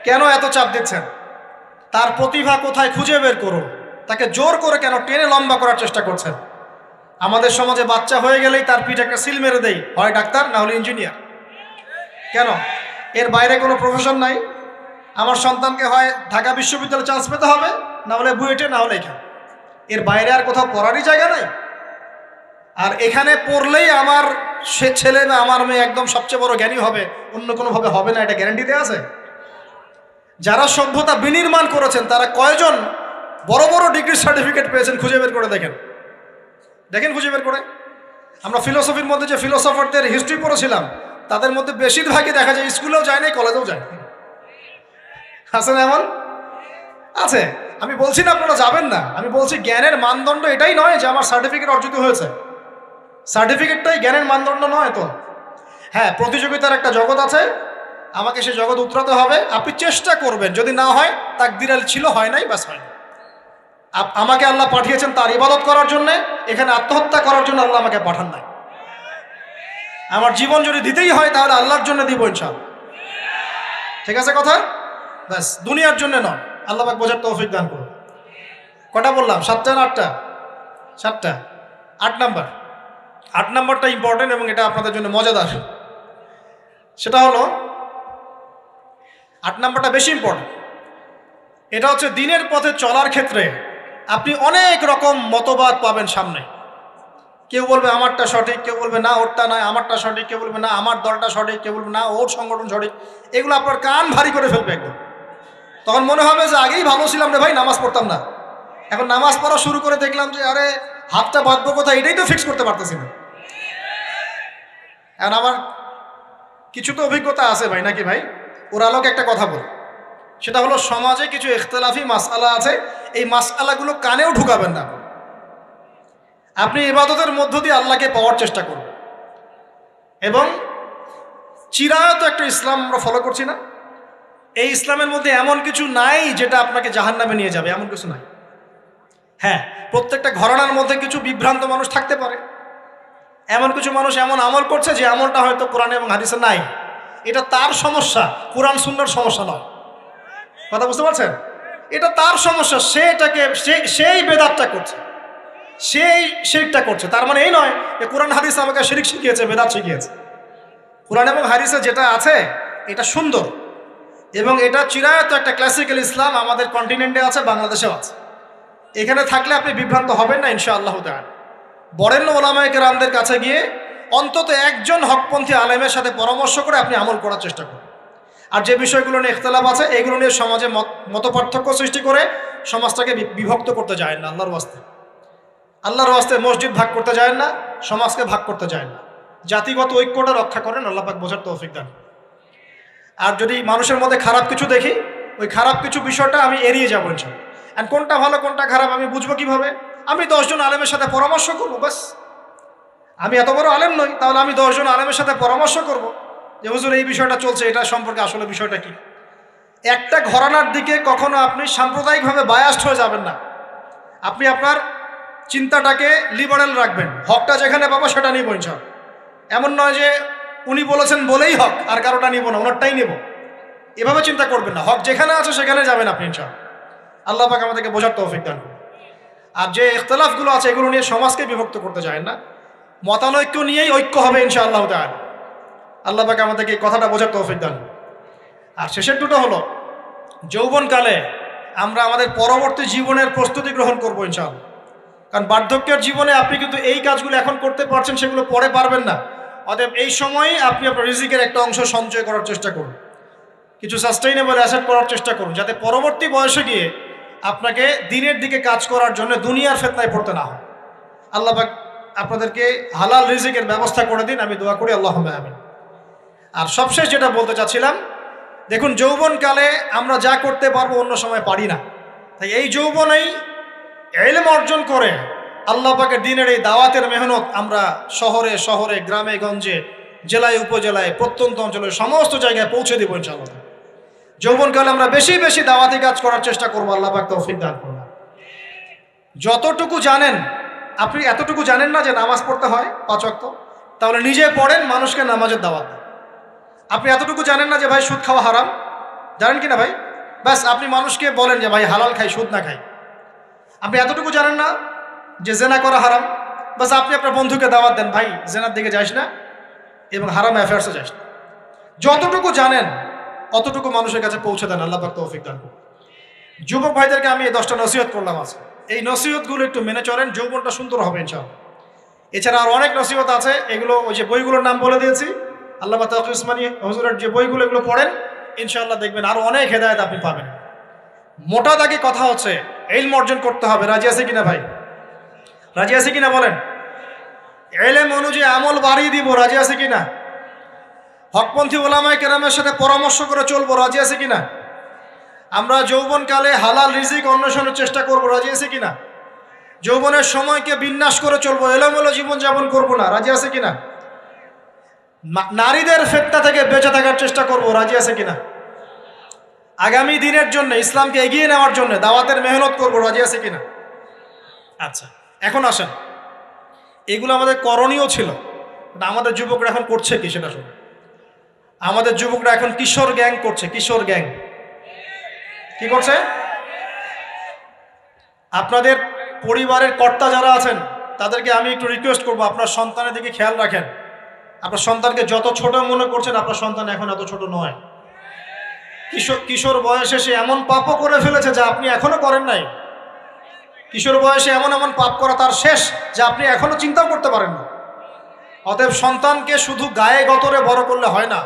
কেন এত চাপ দিচ্ছেন? তার প্রতিভা কোথায় খুঁজে বের করুন। তাকে জোর করে কেন টেনে লম্বা করার চেষ্টা করছেন? আমাদের সমাজে বাচ্চা হয়ে গেলেই তার পিঠে একটা সিল মেরে দেয়, হয় ডাক্তার না হলে ইঞ্জিনিয়ার। কেন? এর বাইরে কোনো প্রফেশন নাই? আমার সন্তানকে হয় ঢাকা বিশ্ববিদ্যালয়ে চান্স পেতে হবে, না হলে বুয়েটে, না হলে এখানে। এর বাইরে আর কোথাও পড়ারই জায়গা নাই। আর এখানে পড়লেই আমার সে ছেলে বা আমার মেয়ে একদম সবচেয়ে বড় জ্ঞানী হবে, অন্য কোনোভাবে হবে না, এটা গ্যারান্টি দেওয়া আছে? যারা সভ্যতা বিনির্মাণ করেছেন তারা কয়জন বড় বড় ডিগ্রি সার্টিফিকেট পেয়েছেন খুঁজে বের করে দেখেন, দেখেন খুঁজে বের করে। আমরা ফিলোসফির মধ্যে যে ফিলোসফারদের হিস্ট্রি পড়েছিলাম তাদের মধ্যে বেশিরভাগই দেখা যায় স্কুলেও যায় নাই, কলেজেও যায়। আছে না এমন? আছে। আমি বলছি না আপনারা যাবেন না, আমি বলছি জ্ঞানের মানদণ্ড এটাই নয় যে আমার সার্টিফিকেট অর্জিত হয়েছে, সার্টিফিকেটটাই জ্ঞানের মানদণ্ড নয় তো। হ্যাঁ, প্রতিযোগিতার একটা জগৎ আছে, আমাকে সে জগৎ উতরাতে হবে। আপনি চেষ্টা করবেন, যদি না হয় তাকদিরাল ছিল, হয় নাই, বাস হয় না। আমাকে আল্লাহ পাঠিয়েছেন তার ইবাদত করার জন্যে, এখানে আত্মহত্যা করার জন্য আল্লাহ আমাকে পাঠান নাই। আমার জীবন যদি দিতেই হয় তাহলে আল্লাহর জন্য দিব ইনশাআল্লাহ। ঠিক আছে কথা? ব্যাস, দুনিয়ার জন্য নয়। আল্লাহ পাক বোঝার তৌফিক দান করুন। কটা বললাম? 7টা না 8টা? 7টা। 8 নাম্বার, 8 নাম্বারটা ইম্পর্টেন্ট এবং এটা আপনাদের জন্য মজাদার। সেটা হলো 8 নাম্বারটা বেশি ইম্পর্টেন্ট। এটা হচ্ছে দিনের পথে চলার ক্ষেত্রে আপনি অনেক রকম মতবাদ পাবেন সামনে। কেউ বলবে আমারটা সঠিক, কেউ বলবে না ওরটা নয়, আমারটা সঠিক, কেউ বলবে না আমার দলটা সঠিক, কেউ বলবে না ওর সংগঠন সঠিক। এগুলো আপনার কান ভারী করে ফেলবে একদম। তখন মনে হবে যে আগেই ভালো ছিলাম রে ভাই, নামাজ পড়তাম না, এখন নামাজ পড়া শুরু করে দেখলাম যে আরে হাতটা বাঁধবো কোথায় এটাই তো ফিক্স করতে পারতেছি না। এখন আমার কিছু তো অভিজ্ঞতা আছে ভাই, নাকি ভাই? ওর আলোকে একটা কথা বল, সেটা হলো সমাজে কিছু ইখতিলাফি মাসআলা আছে, এই মাসআলাগুলো কানেও ঢুকাবেন না। আপনি ইবাদতের মধ্য দিয়ে আল্লাহকে পাওয়ার চেষ্টা করবেন। এবং চিরায়ত একটা ইসলাম আমরা ফলো করছি না, এই ইসলামের মধ্যে এমন কিছু নাই যেটা আপনাকে জাহান্নামে নিয়ে যাবে, এমন কিছু নাই। হ্যাঁ, প্রত্যেকটা ঘরানার মধ্যে কিছু বিভ্রান্ত মানুষ থাকতে পারে, এমন কিছু মানুষ এমন আমল করছে যে আমলটা হয়তো কোরআন এবং হাদিসে নাই। এটা তার সমস্যা, কোরআন সুন্নাহর সমস্যা নয়। কথা বুঝতে পারছেন? এটা তার সমস্যা, সে এটাকে সেই বেদাতটা করছে, সেই শিরকটা করছে। তার মানে এই নয় যে কোরআন হাদিস আমাকে শিরক শিখিয়েছে, বেদাত শিখিয়েছে। কোরআন এবং হাদিসে যেটা আছে এটা সুন্দর এবং এটা চিরায়ত একটা ক্লাসিক্যাল ইসলাম আমাদের কন্টিনেন্টে আছে, বাংলাদেশেও আছে। এখানে থাকলে আপনি বিভ্রান্ত হবেন না ইনশাআল্লাহ তাআলা। বরেণ্য ওলামায়ে কেরামদের কাছে গিয়ে অন্তত একজন হকপন্থী আলেমের সাথে পরামর্শ করে আপনি আমল করার চেষ্টা করুন। আর যে বিষয়গুলো নিয়ে ইখতিলাফ আছে এগুলো নিয়ে সমাজে মতপার্থক্য সৃষ্টি করে সমাজটাকে বিভক্ত করতে যায় না। আল্লাহর ওয়াস্তে মসজিদ ভাগ করতে যায় না, সমাজকে ভাগ করতে যায় না। জাতিগত ঐক্যটা রক্ষা করেন, আল্লাহ পাক বোঝার তৌফিক দান। আর যদি মানুষের মধ্যে খারাপ কিছু দেখি, ওই খারাপ কিছু বিষয়টা আমি এড়িয়ে যাবো ইনশাআল্লাহ। আর কোনটা ভালো কোনটা খারাপ আমি বুঝবো কিভাবে? আমি 10 জন আলেমের সাথে পরামর্শ করবো, বাস। আমি এত বড় আলেম নই, তাহলে আমি 10 জন আলেমের সাথে পরামর্শ করব যে হুজুর এই বিষয়টা চলছে, এটা সম্পর্কে আসলে বিষয়টা কি। একটা ঘরানার দিকে কখনো আপনি সাম্প্রদায়িকভাবে বায়াস্ট হয়ে যাবেন না। আপনি আপনার চিন্তাটাকে লিবারেল রাখবেন, হকটা যেখানে পাবো সেটা নিব ইনশাআল্লাহ। এমন নয় যে উনি বলেছেন বলেই হক আর কারোটা নিব না, ওনারটাই নেব, এভাবে চিন্তা করবেন না। হক যেখানে আছে সেখানে যাবেন আপনি ইনশাআল্লাহ। আল্লাহ পাক আমাদেরকে বোঝার তৌফিক দান করুন। আর যে ইখতিলাফগুলো আছে এগুলো নিয়ে সমাজকে বিভক্ত করতে যায় না, মতানৈক্য নিয়েই ঐক্য হবে ইনশাআল্লাহ তাআলা। আল্লাহ পাক আমাদেরকে এই কথাটা বোঝার তৌফিক দান। আর শেষের দুটো হলো যৌবনকালে আমরা আমাদের পরবর্তী জীবনের প্রস্তুতি গ্রহণ করবো ইনশাআল্লাহ। কারণ বার্ধক্যের জীবনে আপনি কিন্তু এই কাজগুলো এখন করতে পারছেন, সেগুলো পরে পারবেন না। অতএব এই সময়ই আপনি আপনার রিজিকের একটা অংশ সঞ্চয় করার চেষ্টা করুন, কিছু সাস্টেইনেবল অ্যাসেট করার চেষ্টা করুন, যাতে পরবর্তী বয়সে গিয়ে আপনাকে দিনের দিকে কাজ করার জন্য দুনিয়ার ফিতনায় পড়তে না হয়। আল্লাহ পাক আপনাদেরকে হালাল রিজিকের ব্যবস্থা করে দিন, আমি দোয়া করি আল্লাহুম্মা আমিন। আর সবশেষ যেটা বলতে চাচ্ছিলাম, দেখুন যৌবনকালে আমরা যা করতে পারবো অন্য সময় পারি না, তাই এই যৌবনেই ইলম অর্জন করে আল্লাহ পাকের দিনের এই দাওয়াতের মেহনত আমরা শহরে শহরে, গ্রামে গঞ্জে, জেলায় উপজেলায়, প্রত্যন্ত অঞ্চলের সমস্ত জায়গায় পৌঁছে দেবো ইনশাআল্লাহ। যৌবনকালে আমরা বেশি বেশি দাওয়াতি কাজ করার চেষ্টা করবো, আল্লাহ পাক তৌফিক দান করুন। যতটুকু জানেন, আপনি এতটুকু জানেন না যে নামাজ পড়তে হয় 5 ওয়াক্ত, তাহলে নিজে পড়েন, মানুষকে নামাজের দাওয়াত দেন। আপনি এতটুকু জানেন না যে ভাই সুদ খাওয়া হারাম, জানেন কি না ভাই? ব্যাস আপনি মানুষকে বলেন যে ভাই হালাল খাই, সুদ না খাই। আপনি এতটুকু জানেন না যে জেনা করা হারাম, বাস আপনি আপনার বন্ধুকে দাওয়াত দেন, ভাই জেনার দিকে যাস না এবং হারাম অ্যাফেয়ার্সে যাস না। যতটুকু জানেন অতটুকু মানুষের কাছে পৌঁছে দেন। আল্লাহ পাক তৌফিক দান করুন। যুবক ভাইদেরকে আমি এই 10টা নসিহত করলাম আছে, এই নসিহতগুলো একটু মেনে চলেন, যৌবনটা সুন্দর হবে ইনশাআল্লাহ। এছাড়া আর অনেক নসিহত আছে, এগুলো ওই যে বইগুলোর নাম বলে দিয়েছি, আল্লামা তাকি উসমানী হুজুরের যে বইগুলো, এগুলো পড়েন, ইনশাআল্লাহ দেখবেন আরো অনেক হেদায়েত আপনি পাবেন। মোটা দাগে কথা হচ্ছে ইলম অর্জন করতে হবে। রাজি আছে কিনা ভাই? রাজি আছে কিনা বলেন? ইলম অনুযায়ী আমল বাড়িয়ে দিব। রাজি আছে কিনা? হকপন্থী ওলামায়ে কেরামের সাথে পরামর্শ করে চলবো। রাজি আছে কিনা? আমরা যৌবনকালে হালাল রিজিক অন্বেষণের চেষ্টা করব। রাজি আছে কিনা? যৌবনের সময়কে বিন্যাস করে চলবো, এলোমেলো জীবনযাপন করব না। রাজি আছে কিনা? নারীদের ফিতনা থেকে বেঁচে থাকার চেষ্টা করব। রাজি আছে কিনা? আগামী দিনের জন্য, ইসলামকে এগিয়ে নেওয়ার জন্য দাওয়াতের মেহনত করব। রাজি আছে কিনা? আচ্ছা, এখন আসেন, এগুলো আমাদের করণীয় ছিল, আমাদের যুবকরা এখন করছে কি সেটা শুনুন। আমাদের যুবকরা এখন কিশোর গ্যাং করছে। কিশোর গ্যাং কি করছে? আপনাদের পরিবারের কর্তা যারা আছেন তাদেরকে আমি একটু রিকোয়েস্ট করবো, আপনার সন্তানের দিকে খেয়াল রাখেন। আপনার সন্তানকে যত ছোট মনে করছেন, আপনার সন্তান এখন এত ছোট নয়। কিশোর বয়সে সে এমন পাপও করে ফেলেছে যা আপনি এখনো করেন নাই। কিশোর বয়সে এমন এমন পাপ করা তার শেষ যা আপনি এখনো চিন্তাও করতে পারেন না। অতএব সন্তানকে শুধু গায়ে গতরে বড় করলে হয় না।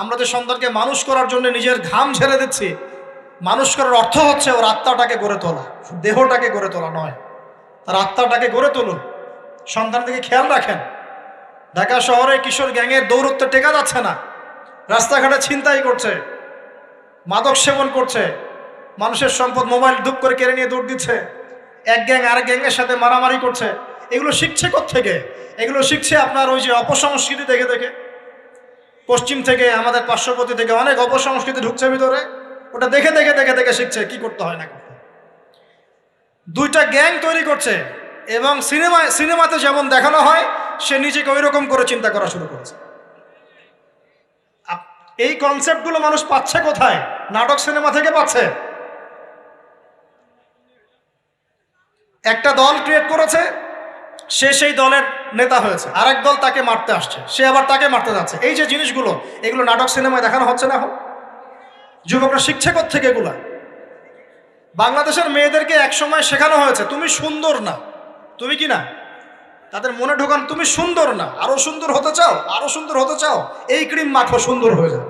আমরা যে সন্তানকে মানুষ করার জন্য নিজের ঘাম ঝেড়ে দিচ্ছি, মানুষ করার অর্থ হচ্ছে ওর আত্মাটাকে গড়ে তোলা, দেহটাকে গড়ে তোলা নয়, তার আত্মাটাকে গড়ে তুলুন। সন্তানের দিকে খেয়াল রাখেন। ঢাকা শহরে কিশোর গ্যাংয়ের দৌরত্ব টেকা যাচ্ছে না। রাস্তাঘাটে ছিনতাই করছে, মাদক সেবন করছে, মানুষের সম্পদ মোবাইল ধুপ করে কেড়ে নিয়ে দৌড় দিচ্ছে, এক গ্যাং আরেক গ্যাংয়ের সাথে মারামারি করছে। এগুলো শিখছে কোত্থেকে? এগুলো শিখছে আপনার ওই যে অপসংস্কৃতি দেখে দেখে। পশ্চিম থেকে, আমাদের পার্শ্ববর্তী থেকে অনেক অপসংস্কৃতি ঢুকছে ভিতরে, ওটা দেখে দেখে দেখে দেখে শিখছে কি করতে হয় না করতে। দুইটা গ্যাং তৈরি করছে, এবং সিনেমাতে যেমন দেখানো হয় সে নিজেকে ওই রকম করে চিন্তা করা শুরু করেছে। এই কনসেপ্টগুলো মানুষ পাচ্ছে কোথায়? নাটক সিনেমা থেকে পাচ্ছে। একটা দল ক্রিয়েট করেছে, সে সেই দলের নেতা হয়েছে, আরেক দল তাকে মারতে আসছে, সে আবার তাকে মারতে যাচ্ছে। এই যে জিনিসগুলো, এগুলো নাটক সিনেমায় দেখানো হচ্ছে না এখন? যুবকরা শিখছে কোত্থেকে এগুলা? বাংলাদেশের মেয়েদেরকে একসময় শেখানো হয়েছে তুমি সুন্দর না, তুমি কি না, তাদের মনে ঢোকান তুমি সুন্দর না, আরো সুন্দর হতে চাও, আরো সুন্দর হতে চাও, এই ক্রিম মাখো সুন্দর হয়ে যাও।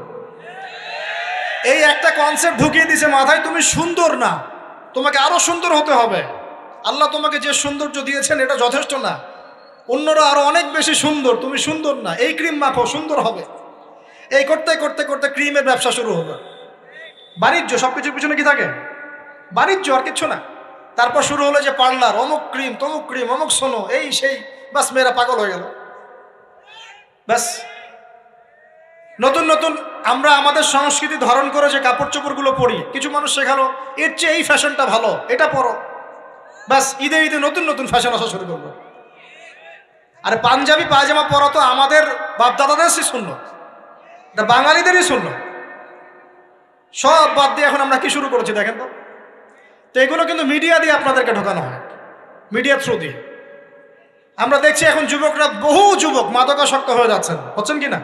এই একটা কনসেপ্ট ঢুকিয়ে দিছে মাথায়, তুমি সুন্দর না, তোমাকে আরো সুন্দর হতে হবে। আল্লাহ তোমাকে যে সৌন্দর্য দিয়েছেন এটা যথেষ্ট না, অন্যরা আরো অনেক বেশি সুন্দর, তুমি সুন্দর না, এই ক্রিম মাখো সুন্দর হবে। এই করতে করতে করতে ক্রিমের ব্যবসা শুরু হলো। বাণিজ্য, সবকিছুর পিছনে কি থাকে? বাণিজ্য, আর কিচ্ছু না। তারপর শুরু হলো যে পার্লার, অমুক ক্রিম তমুক ক্রিম, অমুক সোনো, এই সেই, বাস মেয়েরা পাগল হয়ে গেল। ব্যাস নতুন নতুন আমরা আমাদের সংস্কৃতি ধারণ করে যে কাপড় চোপড়গুলো পরি, কিছু মানুষ শেখালো এর চেয়ে এই ফ্যাশনটা ভালো, এটা পরো। ব্যাস ঈদে ঈদে নতুন নতুন ফ্যাশন আসা শুরু করলো। আরে পাঞ্জাবি পায়জামা পরা তো আমাদের বাপদাদাদেরই সুন্নত, এটা বাঙালিদেরই সুন্নত। সব বাদ দিয়ে এখন আমরা কি শুরু করেছি দেখেন তো। তো এগুলো কিন্তু মিডিয়া দিয়ে আপনাদেরকে ঢোকানো হয়, মিডিয়া থ্রু দিয়ে। আমরা দেখছি এখন যুবকরা, বহু যুবক মাদকাসক্ত হয়ে যাচ্ছেন, হচ্ছেন কি না?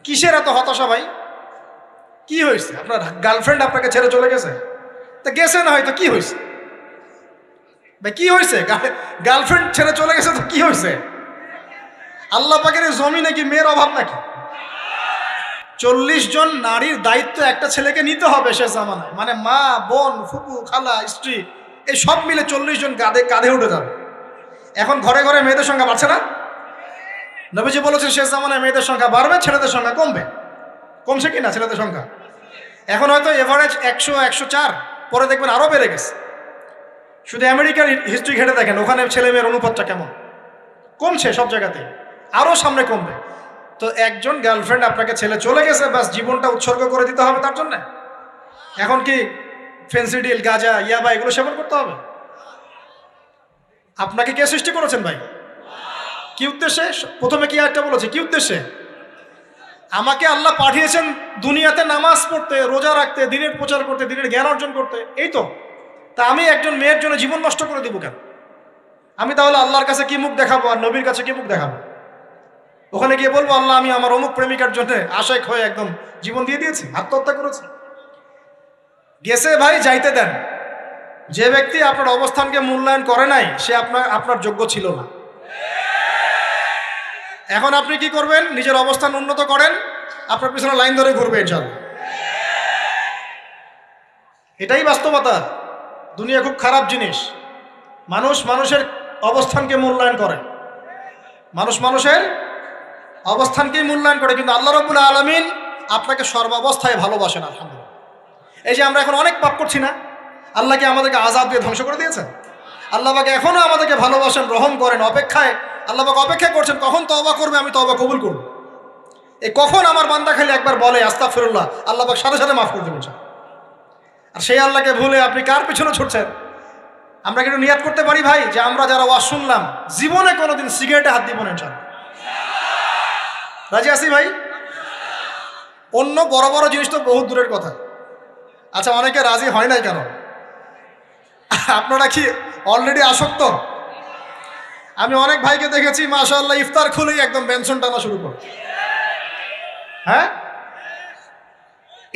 কিসের এত হতাশা ভাই? কি হয়েছে? আপনার গার্লফ্রেন্ড আপনাকে ছেড়ে চলে গেছে? তা গেছে না হয়তো, কি হয়েছে ভাই? কি হয়েছে? গার্লফ্রেন্ড ছেড়ে চলে গেছে তো কি হয়েছে? আল্লাহ পাকের জমিনে কি মেয়ের অভাব নাকি? 40 জন নারীর দায়িত্ব একটা ছেলেকে নিতে হবে সে জামানায়, মানে মা, বোন, ফুপু, খালা, স্ত্রী, এই সব মিলে 40 জন কাঁধে উঠে যাবে। এখন ঘরে ঘরে মেয়েদের সংখ্যা বাড়ছে না? নবীজি বলেছেন শেষ জামানায় মেয়েদের সংখ্যা বাড়বে, ছেলেদের সংখ্যা কমবে। কমছে কি না ছেলেদের সংখ্যা? এখন হয়তো এভারেজ 100, 104, পরে দেখবেন আরো বেড়ে গেছে। শুধু আমেরিকার হিস্ট্রি ঘেটে দেখেন, ওখানে ছেলে মেয়ের অনুপাতটা কেমন। কমছে সব জায়গাতে, আরো সামনে কমবে। তো একজন গার্লফ্রেন্ড আপনাকে ছেলে চলে গেছে, ব্যাস জীবনটা উৎসর্গ করে দিতে হবে তার জন্য? এখন কি ফেন্সিডিল, গাঁজা, ইয়াবা এগুলো সেবন করতে হবে? আপনাকে কে সৃষ্টি করেছেন ভাই? কি উদ্দেশ্যে? প্রথমে কি একটা বলেছে, কি উদ্দেশ্যে? আমাকে আল্লাহ পাঠিয়েছেন দুনিয়াতে নামাজ পড়তে, রোজা রাখতে, দিনের প্রচার করতে, দিনের জ্ঞান অর্জন করতে, এই তো। তা আমি একজন মেয়ের জন্য জীবন নষ্ট করে দিব কেন? আমি তাহলে আল্লাহর কাছে কি মুখ দেখাবো আর নবীর কাছে কি মুখ দেখাবো? ওখানে গিয়ে বলবো আল্লাহ আমি আমার অমুক প্রেমিকার জন্য আশেক হয়ে একদম জীবন দিয়ে দিয়েছি, আত্মহত্যা করেছি। গেছে ভাই, যাইতে দেন। যে ব্যক্তি আপনার অবস্থানকে মূল্যায়ন করে নাই সে আপনার যোগ্য ছিল না। এখন আপনি কি করবেন? নিজের অবস্থান উন্নত করেন, আপনার পিছনে লাইন ধরে ঘুরবে ইনশাআল্লাহ। এটাই বাস্তবতা। দুনিয়া খুব খারাপ জিনিস। মানুষ মানুষের অবস্থানকে মূল্যায়ন করে, মানুষ মানুষের অবস্থানকেই মূল্যায়ন করে, কিন্তু আল্লাহ রাব্বুল আলামিন আপনাকে সর্বাবস্থায় ভালোবাসেন। আলহামদুলিল্লাহ। এই যে আমরা এখন অনেক পাপ করছি না, আল্লাহকে আমাদেরকে আযাব দিয়ে ধ্বংস করে দিয়েছেন। আল্লাহ পাক এখনো আমাদেরকে ভালোবাসেন, রহম করেন, অপেক্ষায় আল্লাহ পাক অপেক্ষা করছেন কখন তওবা করবে, আমি তওবা কবুল করব। এই কখন আমার বান্দা খালি একবার বলে আস্তাগফিরুল্লাহ, আল্লাহ পাক সাথে সাথে মাফ করে দেবেন। আর সেই আল্লাহকে ভুলে আপনি কার পিছনে ছুটছেন? আমরা কিন্তু নিয়াত করতে পারি ভাই যে আমরা যারা ওয়াজ শুনলাম জীবনে কোনোদিন সিগারেটে হাত দিব না ইনশাআল্লাহ। রাজি আছি ভাই? অন্য বড় বড় জিনিস তো বহুত দূরের কথা। আচ্ছা, অনেকে রাজি হয় নাই কেন? আপনারা কি অলরেডি আসক্ত? আমি অনেক ভাইকে দেখেছি মাশাআল্লাহ ইফতার খুলেই একদম বেনসন টানা শুরু করে। হ্যাঁ,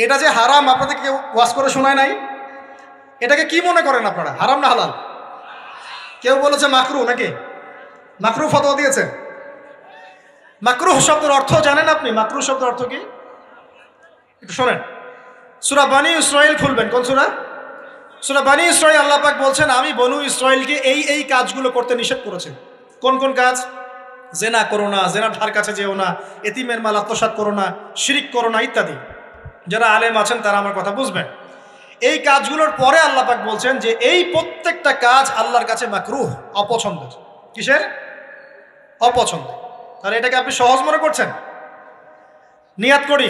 এটা যে হারাম আপনাদের কেউ ওয়াজ করে শোনায় নাই? এটাকে কি মনে করেন আপনারা, হারাম না হালাল? কেউ বলেছে মাকরু, নাকি মাকরু ফতোয়া দিয়েছে? মাকরুহ শব্দের অর্থ জানেন আপনি? মাকরুহ শব্দের অর্থ কি একটু শোনেন। সূরা বনী ইসরাইল খুলবেন। কোন সূরা? সূরা বনী ইসরাইল। আল্লাহ পাক বলছেন আমি বনু ইসরাইলকে এই কাজগুলো করতে নিষেধ করেছি। কোন কোন কাজ? জেনা করো না, জেনার ধার কাছে যেও না, এতিমের মাল আত্মসাৎ করো না, শিরিক করো না ইত্যাদি। যারা আলেম আছেন তারা আমার কথা বুঝবেন। এই কাজগুলোর পরে আল্লাহ পাক বলছেন যে এই প্রত্যেকটা কাজ আল্লাহর কাছে মাকরুহ, অপছন্দের। কিসের? অপছন্দ। তাহলে এটাকে আপনি সহজ মনে করছেন? নিয়াত করি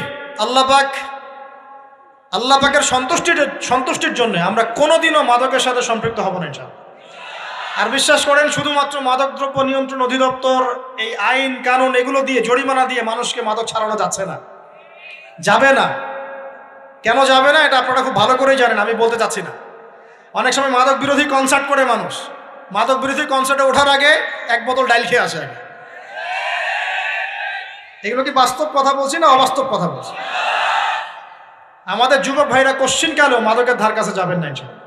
আল্লাহ পাকের সন্তুষ্টির জন্য আমরা কোনোদিনও মাদকের সাথে সম্পৃক্ত হব না ইনশাআল্লাহ। আর বিশ্বাস করেন, শুধুমাত্র মাদকদ্রব্য নিয়ন্ত্রণ অধিদপ্তর এই আইন কানুন এগুলো দিয়ে, জরিমানা দিয়ে মানুষকে মাদক ছাড়ানো যাচ্ছে না, যাবে না। কেন যাবে না এটা আপনারা খুব ভালো করেই জানেন, আমি বলতে চাচ্ছি না। অনেক সময় মাদক বিরোধী কনসার্ট করে মানুষ, মাদক বিরোধী কনসার্টে ওঠার আগে এক বোতল ডাইল খেয়ে আসে আগে। এগুলো কি বাস্তব কথা বলছি না অবাস্তব কথা বলছি? আমাদের যুবক ভাইরা কোশ্চিন কালেও মাদকের ধার কাছে যাবেন না ইনশাআল্লাহ।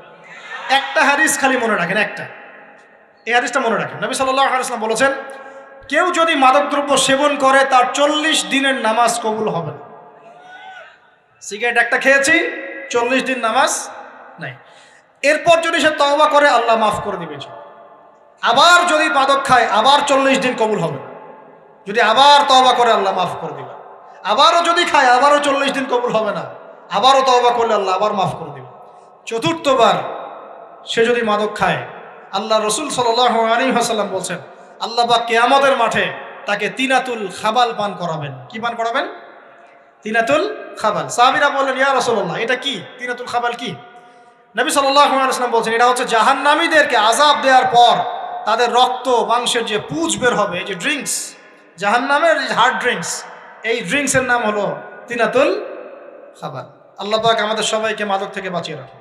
একটা হাদিস খালি মনে রাখেন, এই হাদিসটা মনে রাখেন। নবী সাল্লাল্লাহু আলাইহি ওয়াসাল্লাম বলেছেন কেউ যদি মাদকদ্রব্য সেবন করে তার 40 দিনের নামাজ কবুল হবে না। সিগারেট একটা খেয়েছি, 40 দিন নামাজ নাই। এরপর যদি সে তওবা করে আল্লাহ মাফ করে দিবে। আবার যদি মাদক খায় আবার 40 দিন কবুল হবে। যদি আবার তওবা করে আল্লাহ মাফ করে দিবে। আবারও যদি খায় আবারও 40 দিন কবুল হবে না। আবারও তওবা করলে আল্লাহ আবার মাফ করে দিবে। চতুর্থবার সে যদি মাদক খায়, আল্লাহ রসুল সাল্লাল্লাহু আলাইহি ওয়াসাল্লাম বলছেন আল্লাহ পাক কিয়ামতের মাঠে তাকে তিনাতুল খাবাল পান করাবেন। কি পান করাবেন? তিনাতুল খাবাল। সাহাবীরা বললেন ইয়া রাসূলুল্লাহ এটা কি? তিনাতুল খাবাল কি? নবী সাল্লাল্লাহু আলাইহি ওয়াসাল্লাম বলছেন এটা হচ্ছে জাহান্নামীদেরকে আযাব দেওয়ার পর তাদের রক্ত মাংসের যে পুঁজ বের হবে, এই যে ড্রিঙ্কস, জাহান্নামের হার্ড ড্রিঙ্কস, এই ড্রিঙ্কসের নাম হলো তিনাতুল খাবাল। আল্লাহ পাক আমাদের সবাইকে মাদক থেকে বাঁচিয়ে রাখে।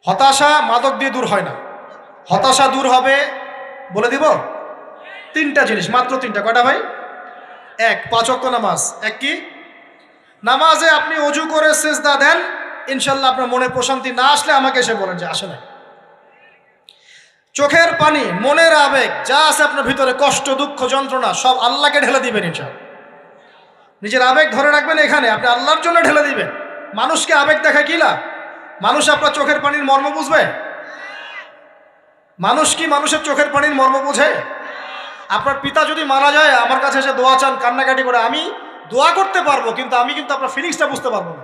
হতাশা মাদক দিয়ে দূর হয় না। হতাশা দূর হবে, বলে দিব, 3টা জিনিস, মাত্র 3টা। কয়টা ভাই? 1, 5 ওয়াক্ত নামাজ। এক কি? নামাজে আপনি ওযু করে সিজদা দেন, ইনশাআল্লাহ আপনার মনে প্রশান্তি না আসলে আমাকে এসে বলেন যে আসে না। চোখের পানি, মনের আবেগ যা আছে আপনার ভিতরে, কষ্ট, দুঃখ, যন্ত্রণা সব আল্লাহকে ঢেলে দিবেন ইনশাআল্লাহ। নিজের আবেগ ধরে রাখবেন এখানে, আপনি আল্লাহর জন্য ঢেলে দিবেন। মানুষকে আবেগ দেখা কি লাভ? মানুষ আপনার চোখের পানির মর্ম বুঝবে? মানুষ কি মানুষের চোখের পানির মর্ম বুঝে? আপনার পিতা যদি মারা যায় আমার কাছে এসে দোয়া চান, কান্নাকাটি করে, আমি দোয়া করতে পারবো কিন্তু আমি কিন্তু আপনার ফিলিংসটা বুঝতে পারবো না।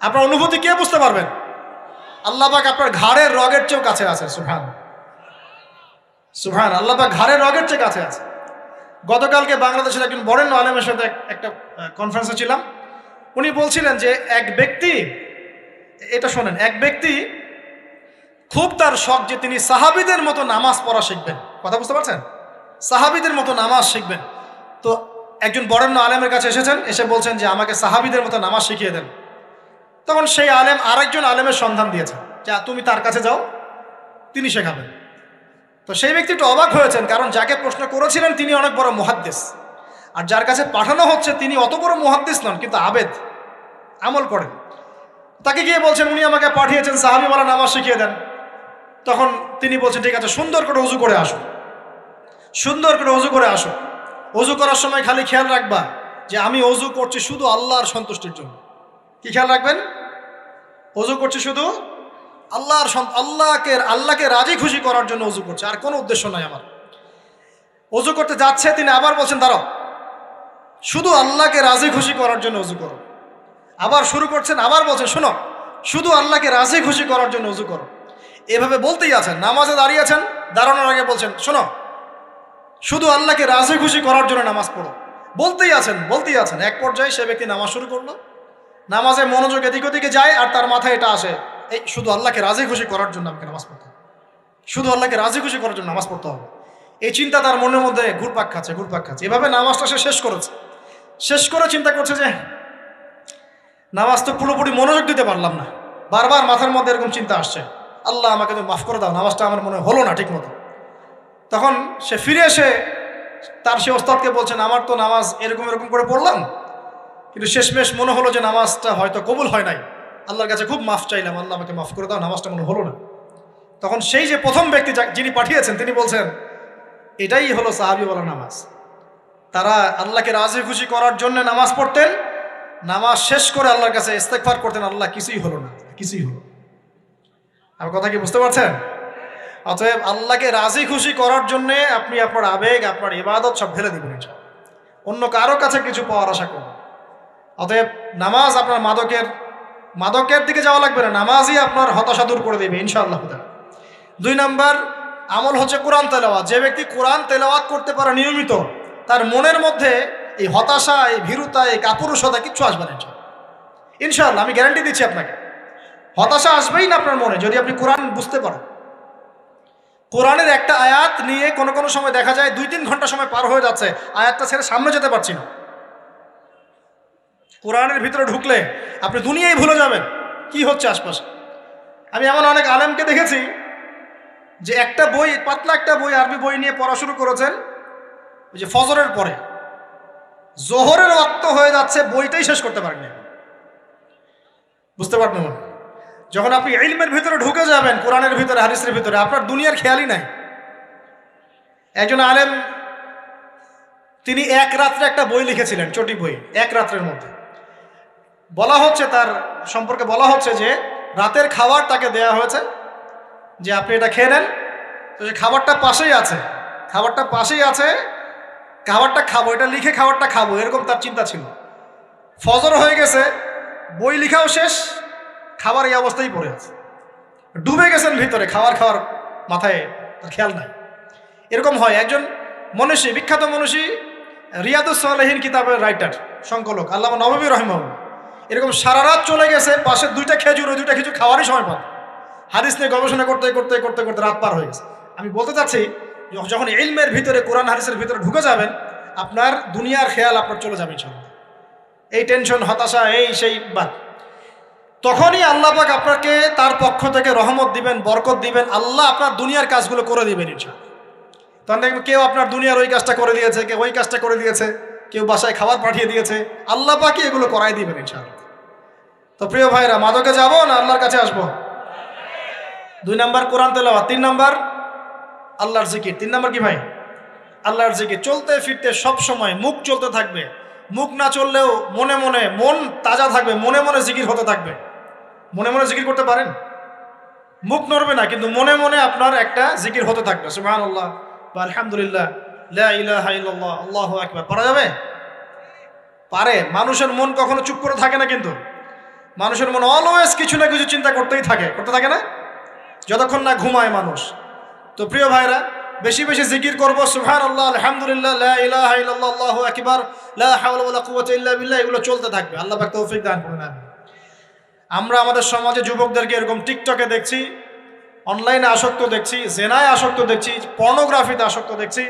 আপনার অনুভূতি কে বুঝতে পারবেন? আল্লাহ পাক আপনার ঘাড়ের রগের চেয়েও কাছে আছে। সুবহান আল্লাহ পাক ঘাড়ের রগের চেয়ে কাছে আছে। গতকালকে বাংলাদেশের একজন বরেণ্য আলেমের সাথে একটা কনফারেন্সে ছিলাম। উনি বলছিলেন যে এক ব্যক্তি, এটা শোনেন, এক ব্যক্তি খুব তার শখ যে তিনি সাহাবীদের মতো নামাজ পড়া শিখবেন। কথা বুঝতে পারছেন? সাহাবীদের মতো নামাজ শিখবেন। তো একজন বরেণ্য আলেমের কাছে এসেছেন, এসে বলছেন যে আমাকে সাহাবীদের মতো নামাজ শিখিয়ে দেন। তখন সেই আলেম আরেকজন আলেমের সন্ধান দিয়েছেন যে তুমি তার কাছে যাও, তিনি শেখাবেন। তো সেই ব্যক্তি একটু অবাক হয়েছেন, কারণ যাকে প্রশ্ন করেছিলেন তিনি অনেক বড় মুহাদ্দিস, আর যার কাছে পাঠানো হচ্ছে তিনি অত বড় মুহাদ্দিস নন, কিন্তু আবেদ, আমল করেন। তাকে গিয়ে বলছেন উনি আমাকে পাঠিয়েছেন সাহাবীওয়ালা নামাজ শিখিয়ে দেন। তখন তিনি বলছেন ঠিক আছে, সুন্দর করে উজু করে আসো, সুন্দর করে উজু করে আসো। অজু করার সময় খালি খেয়াল রাখবা যে আমি অজু করছি শুধু আল্লাহর সন্তুষ্টির জন্য। কি খেয়াল রাখবেন? অজু করছি শুধু আল্লাহকে রাজি খুশি করার জন্য অজু করছে, আর কোনো উদ্দেশ্য নাই আমার। অজু করতে যাচ্ছে, তিনি আবার বলছেন দাঁড়াও, শুধু আল্লাহকে রাজি খুশি করার জন্য অজু করো। আবার শুরু করছেন, আবার বলছেন শোনো, শুধু আল্লাহকে রাজি খুশি করার জন্য অজু করো। এভাবে বলতেই আছেন, নামাজে দাঁড়িয়েছেন, দাঁড়ানোর আগে বলছেন শোনো, শুধু আল্লাহকে রাজি খুশি করার জন্য নামাজ পড়ো। বলতেই আছেন। এক পর্যায়ে সে ব্যক্তি নামাজ শুরু করলো, নামাজে মনোযোগ এদিক ওদিকে যায়, আর তার মাথায় এটা আসে, এই শুধু আল্লাহকে রাজি খুশি করার জন্য আমাকে নামাজ পড়তে হবে, শুধু আল্লাহকে রাজি খুশি করার জন্য নামাজ পড়তে হবে। এই চিন্তা তার মনের মধ্যে ঘুরপাক খাচ্ছে। এভাবে নামাজটা সে শেষ করে চিন্তা করছে যে নামাজ তো পুরোপুরি মনোযোগ দিতে পারলাম না, বারবার মাথার মধ্যে এরকম চিন্তা আসছে, আল্লাহ আমাকে তো মাফ করে দাও, নামাজটা আমার মনে হলো না ঠিক মতো। তখন সে ফিরে এসে সে ওস্তাদকে বলছেন আমার তো নামাজ এরকম করে পড়লাম, কিন্তু শেষমেশ মনে হলো যে নামাজটা হয়তো কবুল হয় নাই, আল্লাহর কাছে খুব মাফ চাইলাম, আল্লাহ আমাকে মাফ করে দাও, নামাজটা মনে হলো না। তখন সেই যে প্রথম ব্যক্তি যিনি পাঠিয়েছেন তিনি বলছেন এটাই হলো সাহাবীওয়ালা নামাজ। তারা আল্লাহকে রাজি খুশি করার জন্য নামাজ পড়তেন, নামাজ শেষ করে আল্লাহর কাছে ইস্তেগফার করতেন, আল্লাহ কিছুই হলো না, কিছুই হলো। আমার কথা কি বুঝতে পারছেন? অতএব আল্লাহকে রাজি খুশি করার জন্যে আপনি আপনার আবেগ, আপনার ইবাদত সব ঢেলে দিবেন, অন্য কারো কাছে কিছু পাওয়ার আশা করবেন। অতএব নামাজ আপনার মাদকের দিকে যাওয়া লাগবে না, নামাজই আপনার হতাশা দূর করে দেবে ইনশাআল্লাহ। 2 নম্বর আমল হচ্ছে কোরআন তেলাওয়াত। যে ব্যক্তি কোরআন তেলাওয়াত করতে পারে নিয়মিত, তার মনের মধ্যে এই হতাশা, এই ভীরুতা, এই কাপুরুষতা কিচ্ছু আসবে না ইনশাআল্লাহ। আমি গ্যারান্টি দিচ্ছি আপনাকে, হতাশা আসবেই না আপনার মনে যদি আপনি কোরআন বুঝতে পারেন। কোরআনের একটা আয়াত নিয়ে কোনো সময় দেখা যায় 2-3 ঘন্টা সময় পার হয়ে যাচ্ছে, আয়াতটা ছেড়ে সামনে যেতে পারছি না। কোরআনের ভিতরে ঢুকলে আপনি দুনিয়ায় ভুলে যাবেন কি হচ্ছে আশপাশে। আমি এমন অনেক আলেমকে দেখেছি যে একটা বই, পাতলা একটা বই, আরবি বই নিয়ে পড়া শুরু করেছেন, ওই যে ফজরের পরে জোহরের ওয়াক্ত হয়ে যাচ্ছে, বইটাই শেষ করতে পারেননি। বুঝতে পারবেন? যখন আপনি ইলমের ভিতরে ঢুকে যাবেন, কোরআনের ভিতরে, হাদিসের ভিতরে, আপনার দুনিয়ার খেয়ালই নাই। একজন আলেম তিনি এক রাত্রে একটা বই লিখেছিলেন, চটি বই, এক রাত্রের মধ্যে। বলা হচ্ছে তার সম্পর্কে বলা হচ্ছে যে রাতের খাবার তাকে দেয়া হয়েছে যে আপনি এটা খেয়ে নেন। তো যে খাবারটা পাশেই আছে, খাবারটা খাবো, এটা লিখে খাবারটা খাবো, এরকম তার চিন্তা ছিল। ফজর হয়ে গেছে, বই লিখাও শেষ, খাবার এই অবস্থায় পড়ে আছে, ডুবে গেছেন ভিতরে, খাওয়ার মাথায় তার খেয়াল নাই। এরকম হয়। একজন মনীষী, বিখ্যাত মনীষী, রিয়াদুস সালেহীন কিতাবের রাইটার, সংকলক আল্লামা নববী রাহিমাহুল্লাহ, এরকম সারা রাত চলে গেছে, পাশে 2টা খেজুর, ওই 2টা খেজুর খাওয়ারই সময় পান, হাদিস নিয়ে গবেষণা করতে রাত পার হয়ে গেছে। আমি বলতে চাচ্ছি যখন ইলমের ভিতরে, কোরআন হাদিসের ভিতরে ঢুকে যাবেন, আপনার দুনিয়ার খেয়াল আপনার চলে যাবে ইনশাআল্লাহ। এই টেনশন, হতাশা, এই সেই বাদ, তখনই আল্লাহ পাক আপনাকে তার পক্ষ থেকে রহমত দিবেন, বরকত দিবেন, আল্লাহ আপনার দুনিয়ার কাজগুলো করে দিবেন ইনশাআল্লাহ। তখন দেখবেন কেউ আপনার দুনিয়ার ওই কাজটা করে দিয়েছে, কেউ ওই কাজটা করে দিয়েছে, কেউ বাসায় খাবার পাঠিয়ে দিয়েছে, আল্লাহ পাকই এগুলো করাই দিবেন ইনশাআল্লাহ। তো প্রিয় ভাইরা, মাদকে যাবো না আল্লাহর কাছে আসবো? 2 নম্বর কোরআন তেলাওয়াত, 3 নম্বর আল্লাহর জিকির। 3 নম্বর কি ভাই? আল্লাহর জিকির। চলতে ফিরতে সব সময় মুখ চলতে থাকবে, মুখ না চললেও মনে মনে মন তাজা থাকবে, মনে মনে জিকির হতে থাকবে। মনে মনে জিকির করতে পারেন? মুখ নড়বে না, কিন্তু মনে মনে আপনার একটা জিকির হতে থাকবে, সুবহানাল্লাহ বা আলহামদুলিল্লাহ, লা ইলাহা ইল্লাল্লাহ, আল্লাহু আকবার। পারা যাবে? পারে। মানুষের মন কখনো চুপ করে থাকে না, কিন্তু মানুষের মন অলওয়েজ কিছু না কিছু চিন্তা করতে থাকে না, যতক্ষণ না ঘুমায় মানুষ। তো প্রিয় ভাইরা, বেশি বেশি জিকির করব, সুবহানাল্লাহ, আলহামদুলিল্লাহ, লা ইলাহা ইল্লাল্লাহ, আল্লাহু আকবার, লা হাওলা ওয়ালা কুওয়াতা ইল্লা বিল্লাহ, এগুলো চলতে থাকবে। আল্লাহ পাক তৌফিক দান করুন। আমরা আমাদের সমাজে যুবকদেরকে এরকম টিকটকে দেখছি, অনলাইনে আসক্ত দেখছি, জেনায় আসক্ত দেখছি, পর্নোগ্রাফিতে আসক্ত দেখছি।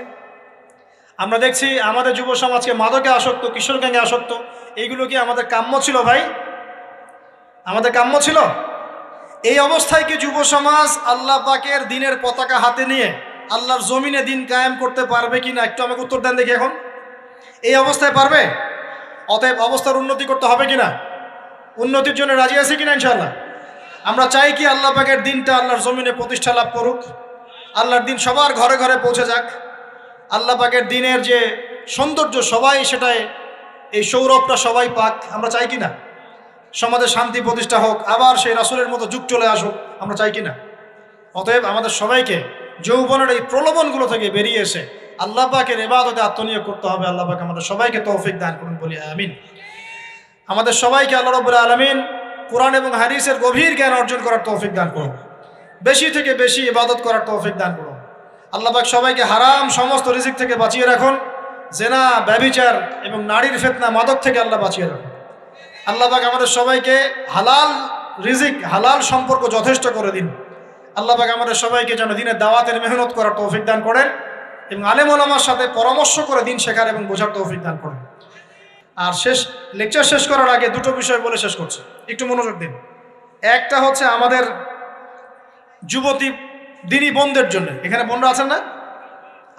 আমরা দেখছি আমাদের যুব সমাজকে মাদকে আসক্ত, কিশোর গ্যাংয়ে আসক্ত। এইগুলো কি আমাদের কাম্য ছিল ভাই? আমাদের কাম্য ছিল? এই অবস্থায় কি যুব সমাজ আল্লাহ পাকের দ্বীনের পতাকা হাতে নিয়ে আল্লাহর জমিনে দিন কায়েম করতে পারবে কি না একটু আমাকে উত্তর দেন দেখি। এখন এই অবস্থায় পারবে? অতএব অবস্থার উন্নতি করতে হবে কি না? উন্নতির জন্য রাজি আছি কিনা ইনশাআল্লাহ? আমরা চাই কি আল্লাহ পাকের দিনটা আল্লাহর জমিনে প্রতিষ্ঠা লাভ করুক, আল্লাহর দিন সবার ঘরে ঘরে পৌঁছে যাক, আল্লাহ পাকের দিনের যে সৌন্দর্য সবাই সেটাই, এই সৌরভটা সবাই পাক। আমরা চাই কি না? সমাজে শান্তি প্রতিষ্ঠা হোক, আবার সেই রাসূলের মতো যুগ চলে আসুক, আমরা চাই কি না? অতএব আমাদের সবাইকে যৌবনের এই প্রলোভনগুলো থেকে বেরিয়ে এসে আল্লাহ পাকের ইবাদতে আত্মনিয়োগ করতে হবে। আল্লাহ পাক আমাদের সবাইকে তৌফিক দান করুন, বলি আমিন। আমাদের সবাইকে আল্লাহ রাব্বুল আলামিন কোরআন এবং হাদিসের গভীর জ্ঞান অর্জন করার তৌফিক দান করুন, বেশি থেকে বেশি ইবাদত করার তৌফিক দান করুন। আল্লাহ পাক সবাইকে হারাম সমস্ত রিজিক থেকে বাঁচিয়ে রাখুন, জেনা, ব্যভিচার এবং নারীর ফিতনা, মাদক থেকে আল্লাহ বাঁচিয়ে রাখুন। আল্লাহ পাক আমাদের সবাইকে হালাল রিজিক, হালাল সম্পর্ক যথেষ্ট করে দিন। আল্লাহ পাক আমাদের সবাইকে যেন দিনের দাওয়াতের মেহনত করার তৌফিক দান করেন এবং আলেম ওলামার সাথে পরামর্শ করে দিন শেখার এবং বোঝার তৌফিক দান করেন। আর লেকচার শেষ করার আগে দুটো বিষয় বলে শেষ করছি, একটু মনোযোগ দিন। একটা হচ্ছে আমাদের যুবতী দিনী বোনদের জন্য, এখানে বোনরা আছেন না?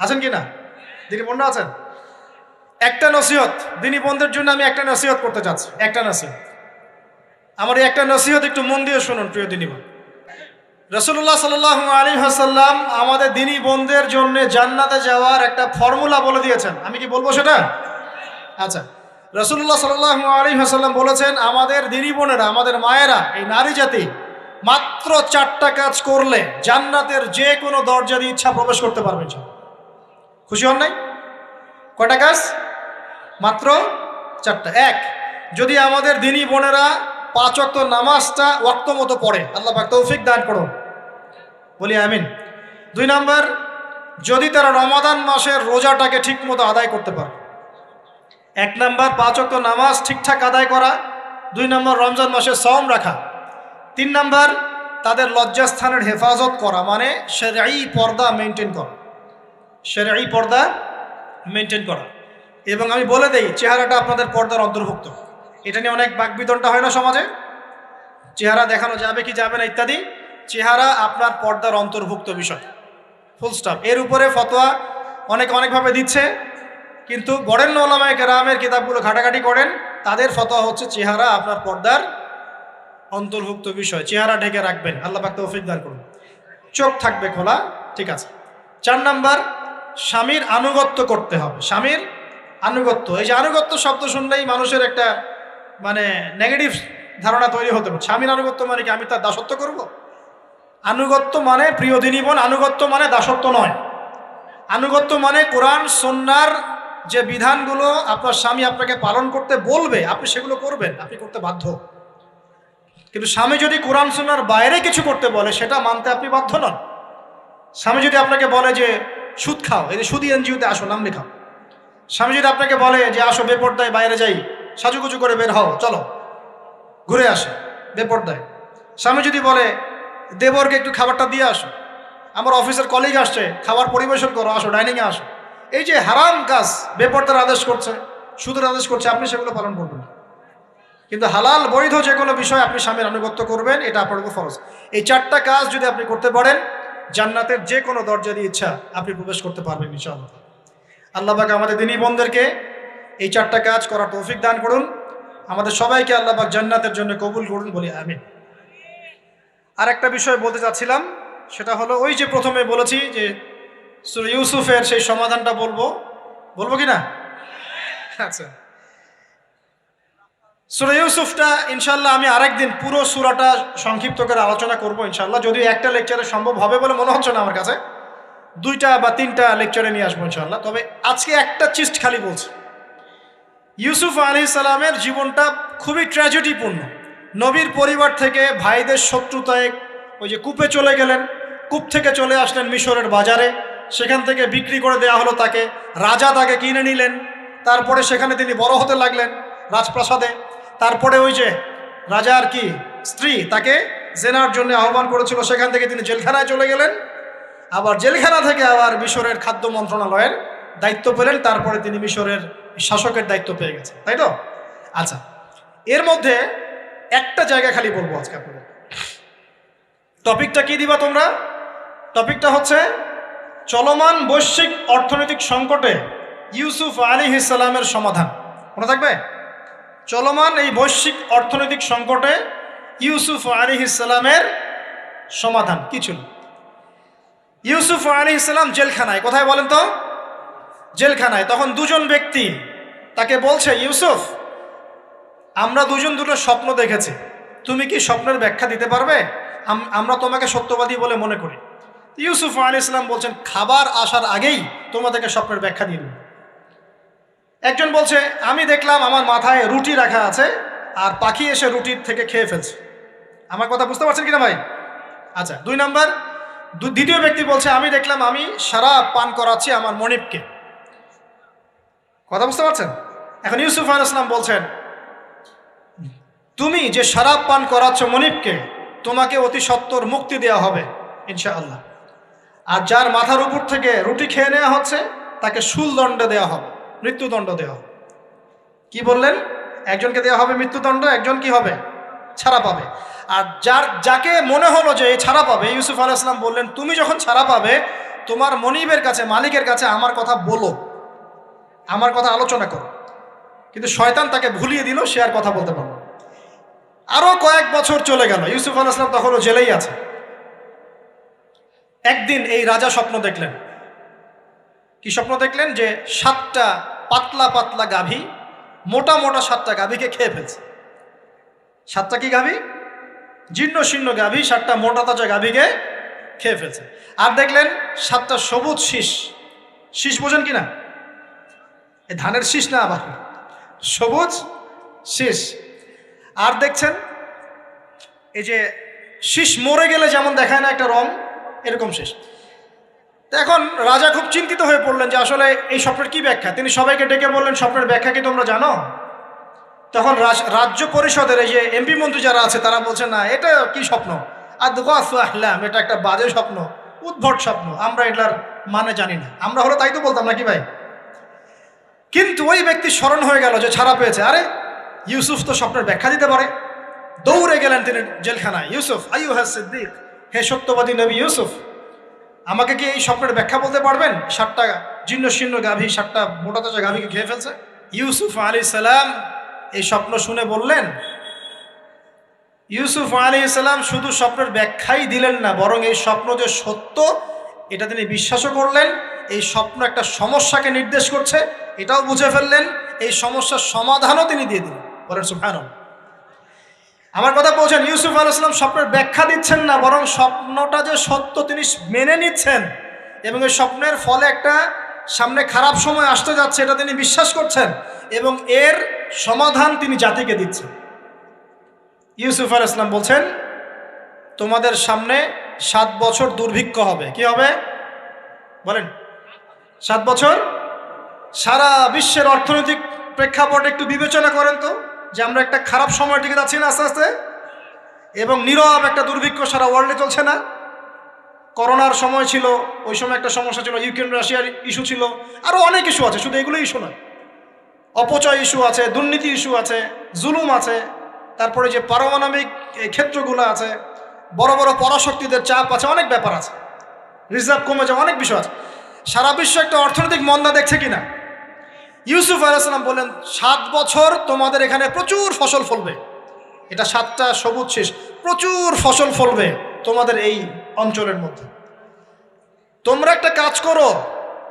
আছেন কি না? দিনী বোনরা আছেন? একটা নসিহত দিনী বোনদের জন্য আমি একটা নসিহত করতে চাচ্ছি, একটা নসিহত। আমার এই একটা নসিহত একটু মন দিয়ে শুনুন প্রিয় দিনী বোন। রাসূলুল্লাহ সাল্লাল্লাহু আলাইহি ওয়াসাল্লাম আমাদের দিনী বোনদের জন্য জান্নাতে যাওয়ার একটা ফর্মুলা বলে দিয়েছেন। আমি কি বলবো সেটা? আচ্ছা, রাসূলুল্লাহ সাল্লাল্লাহু আলাইহি ওয়াসাল্লাম বলেছেন আমাদের দিনী বোনেরা, আমাদের মায়েরা, এই নারী জাতি মাত্র 4টা কাজ করলে জান্নাতের যে কোনো দরজা দিয়ে ইচ্ছা প্রবেশ করতে পারবে। খুশি হন নাই? কয়টা কাজ? মাত্র 4টা। এক, যদি আমাদের দিনী বোনেরা 5 ওয়াক্ত নামাজটা ওয়াক্ত মতো পড়ে, আল্লাহ পাক তৌফিক দান করুন, বলি আমিন। 2 নাম্বার, যদি তারা রমাদান মাসের রোজাটাকে ঠিক মতো আদায় করতে পারে। 1 নাম্বার 5 ওয়াক্ত নামাজ ঠিকঠাক আদায় করা, 2 নাম্বার রমজান মাসে সওম রাখা, 3 নাম্বার তাদের লজ্জাস্থানের হেফাজত করা, মানে শরঈ পর্দা মেনটেন করা, শরঈ পর্দা মেনটেন করা। এবং আমি বলে দেই, চেহারাটা আপনাদের পর্দার অন্তর্ভুক্ত। এটা নিয়ে অনেক বাকবিতণ্ডা হয় না সমাজে, চেহারা দেখানো যাবে কি যাবে না ইত্যাদি। চেহারা আপনার পর্দার অন্তর্ভুক্ত বিষয়, ফুল স্টপ। এর উপরে ফতোয়া অনেকভাবে দিচ্ছে, কিন্তু বরেণ্য ওলামায়ে কেরামের কিতাবগুলো ঘাটাঘাটি করেন, তাদের ফতোয়া হচ্ছে চেহারা আপনার পর্দার অন্তর্ভুক্ত বিষয়, চেহারা ঢেকে রাখবেন, আল্লাহ পাক তৌফিক দান করুন। চোখ থাকবে খোলা, ঠিক আছে। 4 নাম্বার, স্বামীর আনুগত্য করতে হবে। স্বামীর আনুগত্য, এই যে আনুগত্য শব্দ শুনলেই মানুষের একটা মানে নেগেটিভ ধারণা তৈরি হতে পারে। স্বামীর আনুগত্য মানে কি আমি তার দাসত্ব করব? আনুগত্য মানে, প্রিয় দিনী বোন, আনুগত্য মানে দাসত্ব নয়। আনুগত্য মানে কোরআন সুন্নাহর যে বিধানগুলো আপনার স্বামী আপনাকে পালন করতে বলবে, আপনি সেগুলো করবেন, আপনি করতে বাধ্য। কিন্তু স্বামী যদি কোরআন সুন্নাহর বাইরে কিছু করতে বলে, সেটা মানতে আপনি বাধ্য নন। স্বামী যদি আপনাকে বলে যে সুদ খাও, এই যে সুদী এনজিওতে আসো, নাম লেখাও। স্বামী যদি আপনাকে বলে যে আসো বেপর্দায় বাইরে যাই, সাজুগুজু করে বের হও, চলো ঘুরে আসে বেপর্দায়। স্বামী যদি বলে দেবরকে একটু খাবারটা দিয়ে আসো, আমার অফিসের কলিগ আসছে, খাবার পরিবেশন করো, আসো ডাইনিংয়ে আসো, এই যে হারাম কাজ, বেপর্দার আদেশ করছে, সুদের আদেশ করছে, আপনি সেগুলো পালন করবেন। কিন্তু হালাল বৈধ যে কোনো বিষয় আপনি স্বামীর আনুগত্য করবেন, এটা আপনার উপর ফরজ। এই 4টা কাজ যদি আপনি করতে পারেন, জান্নাতের যে কোনো দরজা দিয়ে ইচ্ছা আপনি প্রবেশ করতে পারবেন ইনশাআল্লাহ। আল্লাহ পাক আমাদের দিনী বোনদেরকে এই 4টা কাজ করার তৌফিক দান করুন। আমাদের সবাইকে আল্লাহ পাক জান্নাতের জন্য কবুল করুন, বলি আমিন। আর একটা বিষয় বলতে চাচ্ছিলাম, সেটা হলো ওই যে প্রথমে বলেছি যে সূরা ইউসুফের সেই সমাধানটা বলবো কি না? আচ্ছা, সূরা ইউসুফটা ইনশাআল্লাহ আমি আরেকদিন পুরো সূরাটা সংক্ষিপ্ত করে আলোচনা করব ইনশাআল্লাহ। যদিও একটা লেকচারে সম্ভব হবে বলে মনে হচ্ছে না আমার কাছে, 2টা বা 3টা লেকচারে নিয়ে আসবো ইনশাআল্লাহ। তবে আজকে একটা চিস্ট খালি বলছি। ইউসুফ আলাইহিস সালামের জীবনটা খুবই ট্র্যাজেডিপূর্ণ। নবীর পরিবার থেকে ভাইদের শত্রুতায় ওই যে কূপে চলে গেলেন, কূপ থেকে চলে আসলেন মিশরের বাজারে, সেখান থেকে বিক্রি করে দেওয়া হলো তাকে, রাজা তাকে কিনে নিলেন, তারপরে সেখানে তিনি বড় হতে লাগলেন রাজপ্রাসাদে। তারপরে ওই যে রাজার কি স্ত্রী তাকে জেনার জন্য আহ্বান করেছিল, সেখান থেকে তিনি জেলখানায় চলে গেলেন, আবার জেলখানা থেকে আবার মিশরের খাদ্য মন্ত্রণালয়ের দায়িত্ব পেলেন, তারপরে তিনি মিশরের শাসকের দায়িত্ব পেয়ে গেছেন, তাই তো? আচ্ছা, এর মধ্যে একটা জায়গা খালি বলবো আজকে আপনাদের। টপিকটা কি দিবা তোমরা? টপিকটা হচ্ছে চলমান বৈশ্বিক অর্থনৈতিক সংকটে ইউসুফ আলাইহিস সালামের সমাধান। মনে থাকবে? চলমান এই বৈশ্বিক অর্থনৈতিক সংকটে ইউসুফ আলাইহিস সালামের সমাধান কি ছিল? ইউসুফ আলাইহিস সালাম জেলখানায়। কোথায় বলেন তো? জেলখানায়। তখন দুজন ব্যক্তি তাকে বলছে, ইউসুফ, আমরা দুজন দুটো স্বপ্ন দেখেছি, তুমি কি স্বপ্নের ব্যাখ্যা দিতে পারবে? আমরা তোমাকে সত্যবাদী বলে মনে করি। ইউসুফ আলাইহিস সালাম বলছেন, খাবার আসার আগেই তোমাদেরকে স্বপ্নের ব্যাখ্যা দিয়ে দেব। একজন বলছে, আমি দেখলাম আমার মাথায় রুটি রাখা আছে আর পাখি এসে রুটির থেকে খেয়ে ফেলছে। আমার কথা বুঝতে পারছেন কিনা ভাই? আচ্ছা, দুই নাম্বার, দ্বিতীয় ব্যক্তি বলছে, আমি দেখলাম আমি শরাব পান করাচ্ছি আমার মনিবকে। কথা বুঝতে পারছেন? এখন ইউসুফ আলাইহিস সালাম বলছেন, তুমি যে শরাব পান করাচ্ছ মনিবকে, তোমাকে অতি সত্বর মুক্তি দেওয়া হবে ইনশাআল্লাহ। আর যার মাথার উপর থেকে রুটি খেয়ে নেওয়া হচ্ছে তাকে শুলদণ্ড দেওয়া হবে, মৃত্যুদণ্ড দেওয়া হবে। কি বললেন? একজনকে দেওয়া হবে মৃত্যুদণ্ড, একজন কি হবে? ছাড়া পাবে। আর যাকে মনে হলো যে এই ছাড়া পাবে, ইউসুফ আলাইহিস সালাম বললেন, তুমি যখন ছাড়া পাবে তোমার মনিবের কাছে, মালিকের কাছে আমার কথা বলো, আমার কথা আলোচনা করো। কিন্তু শয়তান তাকে ভুলিয়ে দিল, সে আর কথা বলতে পারল। আরো কয়েক বছর চলে গেল, ইউসুফ আলাইহিস সালাম তখনও জেলেই আছে। একদিন এই রাজা স্বপ্ন দেখলেন। কি স্বপ্ন দেখলেন? যে 7টা পাতলা পাতলা গাভী, মোটা মোটা 7টা গাভীকে খেয়ে ফেলছে। 7টা কি গাভী? জীর্ণ শীর্ণ গাভী, 7টা মোটা তাজা গাভীকে খেয়ে ফেলছে। আর দেখলেন 7টা সবুজ শীষ। শীষ বোঝেন কিনা? এই ধানের শীষ না, আবার সবুজ শীষ। আর দেখছেন এই যে শীষ মরে গেলে যেমন দেখায় না একটা রং, এরকম শীষ। এখন রাজা খুব চিন্তিত হয়ে পড়লেন যে আসলে এই স্বপ্নের কি ব্যাখ্যা। তিনি সবাইকে ডেকে বললেন, স্বপ্নের ব্যাখ্যা কি তোমরা জানো? তখন রাজ্য পরিষদের এই যে এমপি মন্ত্রী যারা আছে তারা বলছে, না, এটা কি স্বপ্ন, আহলাম, এটা একটা বাজে স্বপ্ন, উদ্ভট স্বপ্ন, আমরা এটার মানে জানি না। আমরা হলো তাই তো বলতাম নাকি ভাই? কিন্তু ওই ব্যক্তি স্মরণ হয়ে গেল যে ছাড়া পেয়েছে, আরে ইউসুফ তো স্বপ্নের ব্যাখ্যা দিতে পারে। দৌড়ে গেলেন তিনি জেলখানায়। ইউসুফ আইয়ুহাস সিদ্দিক, হে সত্যবাদী নবী ইউসুফ, আমাকে কি এই স্বপ্নের ব্যাখ্যা বলতে পারবেন? 7টা জীর্ণ শীর্ণ গাভী 7টা মোটা তাজা গাভীকে খেয়ে ফেলছে। ইউসুফ আলাইহিস সালাম এই স্বপ্ন শুনে বললেন, ইউসুফ আলাইহিস সালাম শুধু স্বপ্নের ব্যাখ্যাই দিলেন না, বরং এই স্বপ্ন যে সত্য এটা তিনি বিশ্বাসও করলেন। এই স্বপ্ন একটা সমস্যাকে নির্দেশ করছে এটাও বুঝে ফেললেন। এই সমস্যার সমাধানও তিনি দিয়ে দিলেন। বলেন সুবহানাল্লাহ। আমার কথা বলছেন, ইউসুফ আলাইহিস সালাম স্বপ্নের ব্যাখ্যা দিচ্ছেন না, বরং স্বপ্নটা যে সত্য তিনি মেনে নিচ্ছেন এবং এই স্বপ্নের ফলে একটা সামনে খারাপ সময় আসতে যাচ্ছে এটা তিনি বিশ্বাস করছেন এবং এর সমাধান তিনি জাতিকে দিচ্ছেন। ইউসুফ আলাইহিস সালাম বলছেন, তোমাদের সামনে 7 বছর দুর্ভিক্ষ হবে। কি হবে বলেন? 7 বছর। সারা বিশ্বের অর্থনৈতিক প্রেক্ষাপট একটু বিবেচনা করেন তো, যে আমরা একটা খারাপ সময়ের দিকে যাচ্ছি না আস্তে আস্তে, এবং নীরব একটা দুর্ভিক্ষ সারা ওয়ার্ল্ডে চলছে না? করোনার সময় ছিল, ওই সময় একটা সমস্যা ছিল, ইউক্রেন রাশিয়ার ইস্যু ছিল, আরও অনেক ইস্যু আছে, শুধু এগুলো ইস্যু নয়। অপচয় ইস্যু আছে, দুর্নীতি ইস্যু আছে, জুলুম আছে, তারপরে যে পারমাণবিক ক্ষেত্রগুলো আছে, বড় বড় পরাশক্তিদের চাপ আছে, অনেক ব্যাপার আছে, রিজার্ভ কমে যাওয়া, অনেক বিষয় আছে। সারা বিশ্ব একটা অর্থনৈতিক মন্দা দেখছে কিনা? ইউসুফ আলাইহিস সালাম বললেন, 7 বছর তোমাদের এখানে প্রচুর ফসল ফলবে। এটা 7টা সবুজ শীষ, প্রচুর ফসল ফলবে তোমাদের এই অঞ্চলের মধ্যে। তোমরা একটা কাজ করো,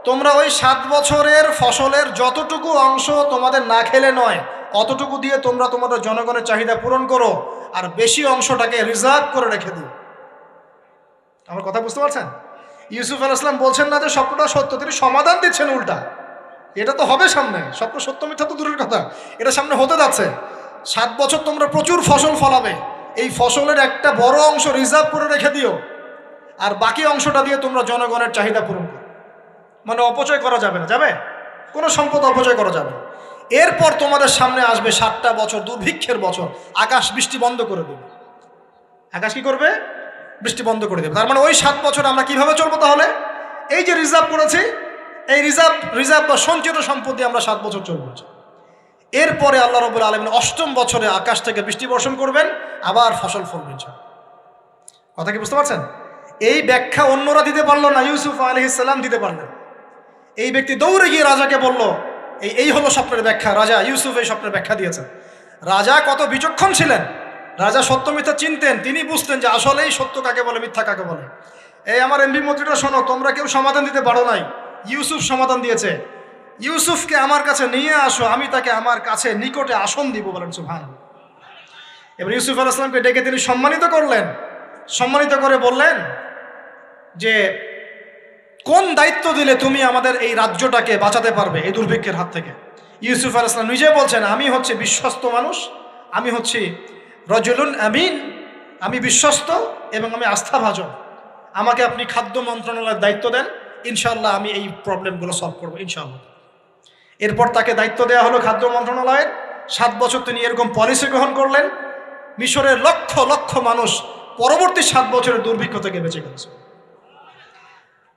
তোমরা ওই 7 বছরের ফসলের যতটুকু অংশ তোমাদের না খেলে নয়, অতটুকু দিয়ে তোমরা তোমাদের জনগণের চাহিদা পূরণ করো, আর বেশি অংশটাকে রিজার্ভ করে রেখে দিও। আমার কথা বুঝতে পারছেন? ইউসুফ আলাইহিস সালাম বলছেন না যে স্বপ্নটা সত্য, তিনি সমাধান দিচ্ছেন উল্টা। এটা তো হবে সামনে, স্বপ্ন সত্য মিথ্যা তো দূরের কথা, এটা সামনে হতে যাচ্ছে। 7 বছর তোমরা প্রচুর ফসল ফলাবে, এই ফসলের একটা বড় অংশ রিজার্ভ করে রেখে দিও, আর বাকি অংশটা দিয়ে তোমরা জনগণের চাহিদা পূরণ করো। মানে অপচয় করা যাবে না, যাবে কোনো সম্পদ অপচয় করা যাবে না। এরপর তোমাদের সামনে আসবে 7টা বছর দুর্ভিক্ষের বছর, আকাশ বৃষ্টি বন্ধ করে দেবে। আকাশ কি করবে? বৃষ্টি বন্ধ করে দেবে। তার মানে ওই 7 বছর আমরা কিভাবে চলবো তাহলে? এই যে রিজার্ভ করেছি, এই রিজার্ভ বা সঞ্চিত সম্পদ দিয়ে আমরা 7 বছর চলবো। এরপরে আল্লাহ রাব্বুল আলামিন 8ম বছরে আকাশ থেকে বৃষ্টি বর্ষণ করবেন, আবার ফসল ফলবে। কথা কি বুঝতে পারছেন? এই ব্যাখ্যা অন্যরা দিতে পারলো না, ইউসুফ আলাইহিস সালাম দিতে পারলেন। এই ব্যক্তি দৌড়ে গিয়ে রাজাকে বলল, এই হলো স্বপ্নের ব্যাখ্যা। রাজা ইউসুফ এই স্বপ্নের ব্যাখ্যা দিয়েছেন। রাজা কত বিচক্ষণ ছিলেন, রাজা সত্য মিথ্যা চিনতেন। তিনি বুঝতেন যে আসলেই সত্য কাকে বলে, মিথ্যা কাকে বলে। এই আমার এমপি মন্ত্রীরা শোনো, তোমরা কেউ সমাধান দিতে পারো নাই, ইউসুফ সমাধান দিয়েছে। ইউসুফকে আমার কাছে নিয়ে আসো, আমি তাকে আমার কাছে নিকটে আসন দিব, বলেন সুবহানাল্লাহ। এবার ইউসুফ আলাইহিস সালামকে ডেকে তিনি সম্মানিত করলেন। সম্মানিত করে বললেন যে কোন দায়িত্ব দিলে তুমি আমাদের এই রাজ্যটাকে বাঁচাতে পারবে এই দুর্ভিক্ষের হাত থেকে। ইউসুফ আলাইহিস সালাম নিজে বলছেন, আমি হচ্ছে বিশ্বস্ত মানুষ, আমি হচ্ছি রজুলুন আমিন, আমি বিশ্বস্ত এবং আমি আস্থাভাজন। আমাকে আপনি খাদ্য মন্ত্রণালয়ের দায়িত্ব দেন, ইনশাআল্লাহ আমি এই প্রবলেমগুলো সলভ করবো ইনশাআল্লাহ। এরপর তাকে দায়িত্ব দেওয়া হলো খাদ্য মন্ত্রণালয়ের। 7 বছর তিনি এরকম পলিসি গ্রহণ করলেন। মিশরের লক্ষ লক্ষ মানুষ পরবর্তী 7 বছরের দুর্ভিক্ষ থেকে বেঁচে গেছে।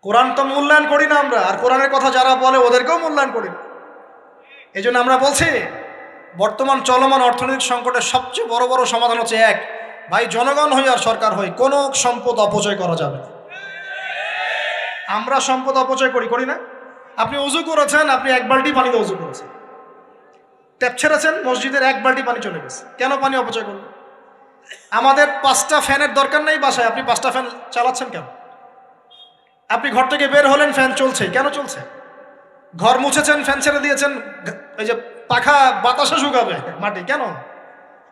কোরআন তো মূল্যায়ন করি না আমরা, আর কোরআনের কথা যারা বলে ওদেরকেও মূল্যায়ন করি না। এই জন্য আমরা বলছি, বর্তমান চলমান অর্থনৈতিক সংকটের সবচেয়ে বড় বড় সমাধান হচ্ছে এক, ভাই জনগণ হই আর সরকার হই, কোনো সম্পদ অপচয় করা যাবে না। আমরা সম্পদ অপচয় করি না? আপনি উজু করেছেন, আপনি 1 বালতি পানিতে উজু করেছেন, ট্যাপ ছেড়েছেন, মসজিদের 1 বালতি পানি চলে গেছে, কেন পানি অপচয় করলেন? আমাদের 5টা ফ্যানের দরকার নেই বাসায়, আপনি 5টা ফ্যান চালাচ্ছেন কেন? আপনি ঘর থেকে বের হলেন, ফ্যান চলছে, কেন চলছে? ঘর মুছেছেন, ফ্যান ছেড়ে দিয়েছেন, এই যে পাখা বাতাসে শুকাবে মাটি, কেন?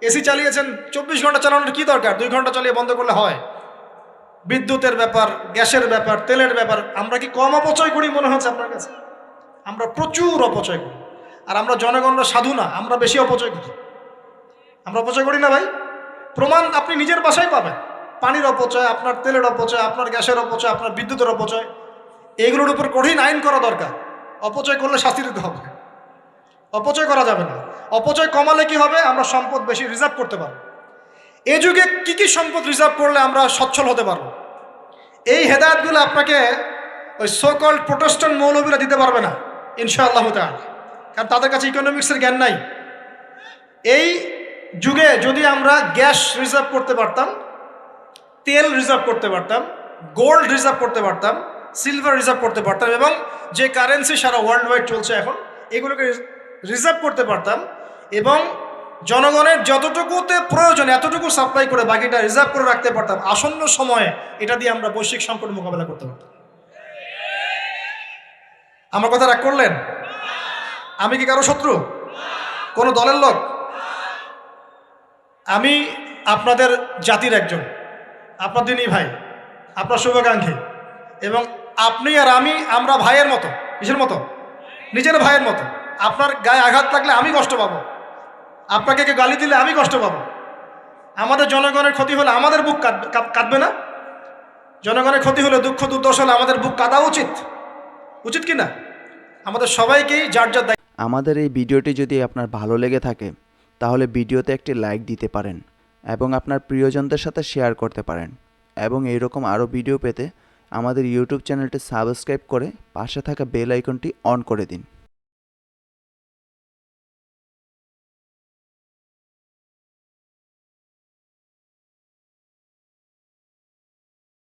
এসি চালিয়েছেন, 24 ঘন্টা চালানোর কি দরকার? 2 ঘন্টা চালিয়ে বন্ধ করলে হয়। বিদ্যুতের ব্যাপার, গ্যাসের ব্যাপার, তেলের ব্যাপার, আমরা কি কম অপচয় করি মনে হচ্ছে আপনার কাছে? আমরা প্রচুর অপচয় করি। আর আমরা জনগণরা সাধু না, আমরা বেশি অপচয় করি। আমরা অপচয় করি না ভাই? প্রমাণ আপনি নিজের বাসায় পাবেন। পানির অপচয়, আপনার তেলের অপচয়, আপনার গ্যাসের অপচয়, আপনার বিদ্যুতের অপচয়, এগুলোর উপর কঠিন আইন করা দরকার। অপচয় করলে শাস্তি দিতে হবে, অপচয় করা যাবে না। অপচয় কমালে কি হবে? আমরা সম্পদ বেশি রিজার্ভ করতে পারবো। এই যুগে কি কি সম্পদ রিজার্ভ করলে আমরা সচ্ছল হতে পারবো, এই হেদায়েতগুলো আপনাকে ওই সোকল্ড প্রোটেস্ট্যান্ট মৌলবীরা দিতে পারবে না ইনশাআল্লাহ তাআলা, কারণ তাদের কাছে ইকোনমিক্সের জ্ঞান নাই। এই যুগে যদি আমরা গ্যাস রিজার্ভ করতে পারতাম, তেল রিজার্ভ করতে পারতাম, গোল্ড রিজার্ভ করতে পারতাম, সিলভার রিজার্ভ করতে পারতাম, এবং যে কারেন্সি সারা ওয়ার্ল্ড ওয়াইড চলছে এখন, এগুলোকে রিজার্ভ করতে পারতাম, এবং জনগণের যতটুকুতে প্রয়োজন এতটুকু সাপ্লাই করে বাকিটা রিজার্ভ করে রাখতে পারতাম, আসন্ন সময়ে এটা দিয়ে আমরা বৈশ্বিক সংকট মোকাবেলা করতে পারতাম। আমার কথা রাগ করলেন? আমি কি কারো শত্রু? কোন দলের লোক? আমি আপনাদের জাতির একজন, আপনাদেরই ভাই, আপনার শুভাকাঙ্ক্ষী, এবং আপনি আর আমি, আমরা ভাইয়ের মতো। কিসের মতো? নিজের ভাইয়ের মতো। আপনার গায়ে আঘাত লাগলে আমি কষ্ট পাবো, আপনাকে কে গালি দিলে আমি কষ্ট পাবো। আমাদের জনগণের ক্ষতি হলে আমাদের বুক কাঁদবে না? জনগণের ক্ষতি হলে, দুঃখ দুর্দশা হলে আমাদের বুক কাঁদা উচিত, উচিত কি না? আমাদের সবাইকেই যার যার দায়িত্ব। আমাদের এই ভিডিওটি যদি আপনার ভালো লেগে থাকে তাহলে ভিডিওতে একটি লাইক দিতে পারেন এবং আপনার প্রিয়জনদের সাথে শেয়ার করতে পারেন, এবং এইরকম আরও ভিডিও পেতে আমাদের ইউটিউব চ্যানেলটি সাবস্ক্রাইব করে পাশে থাকা বেল আইকনটি অন করে দিন।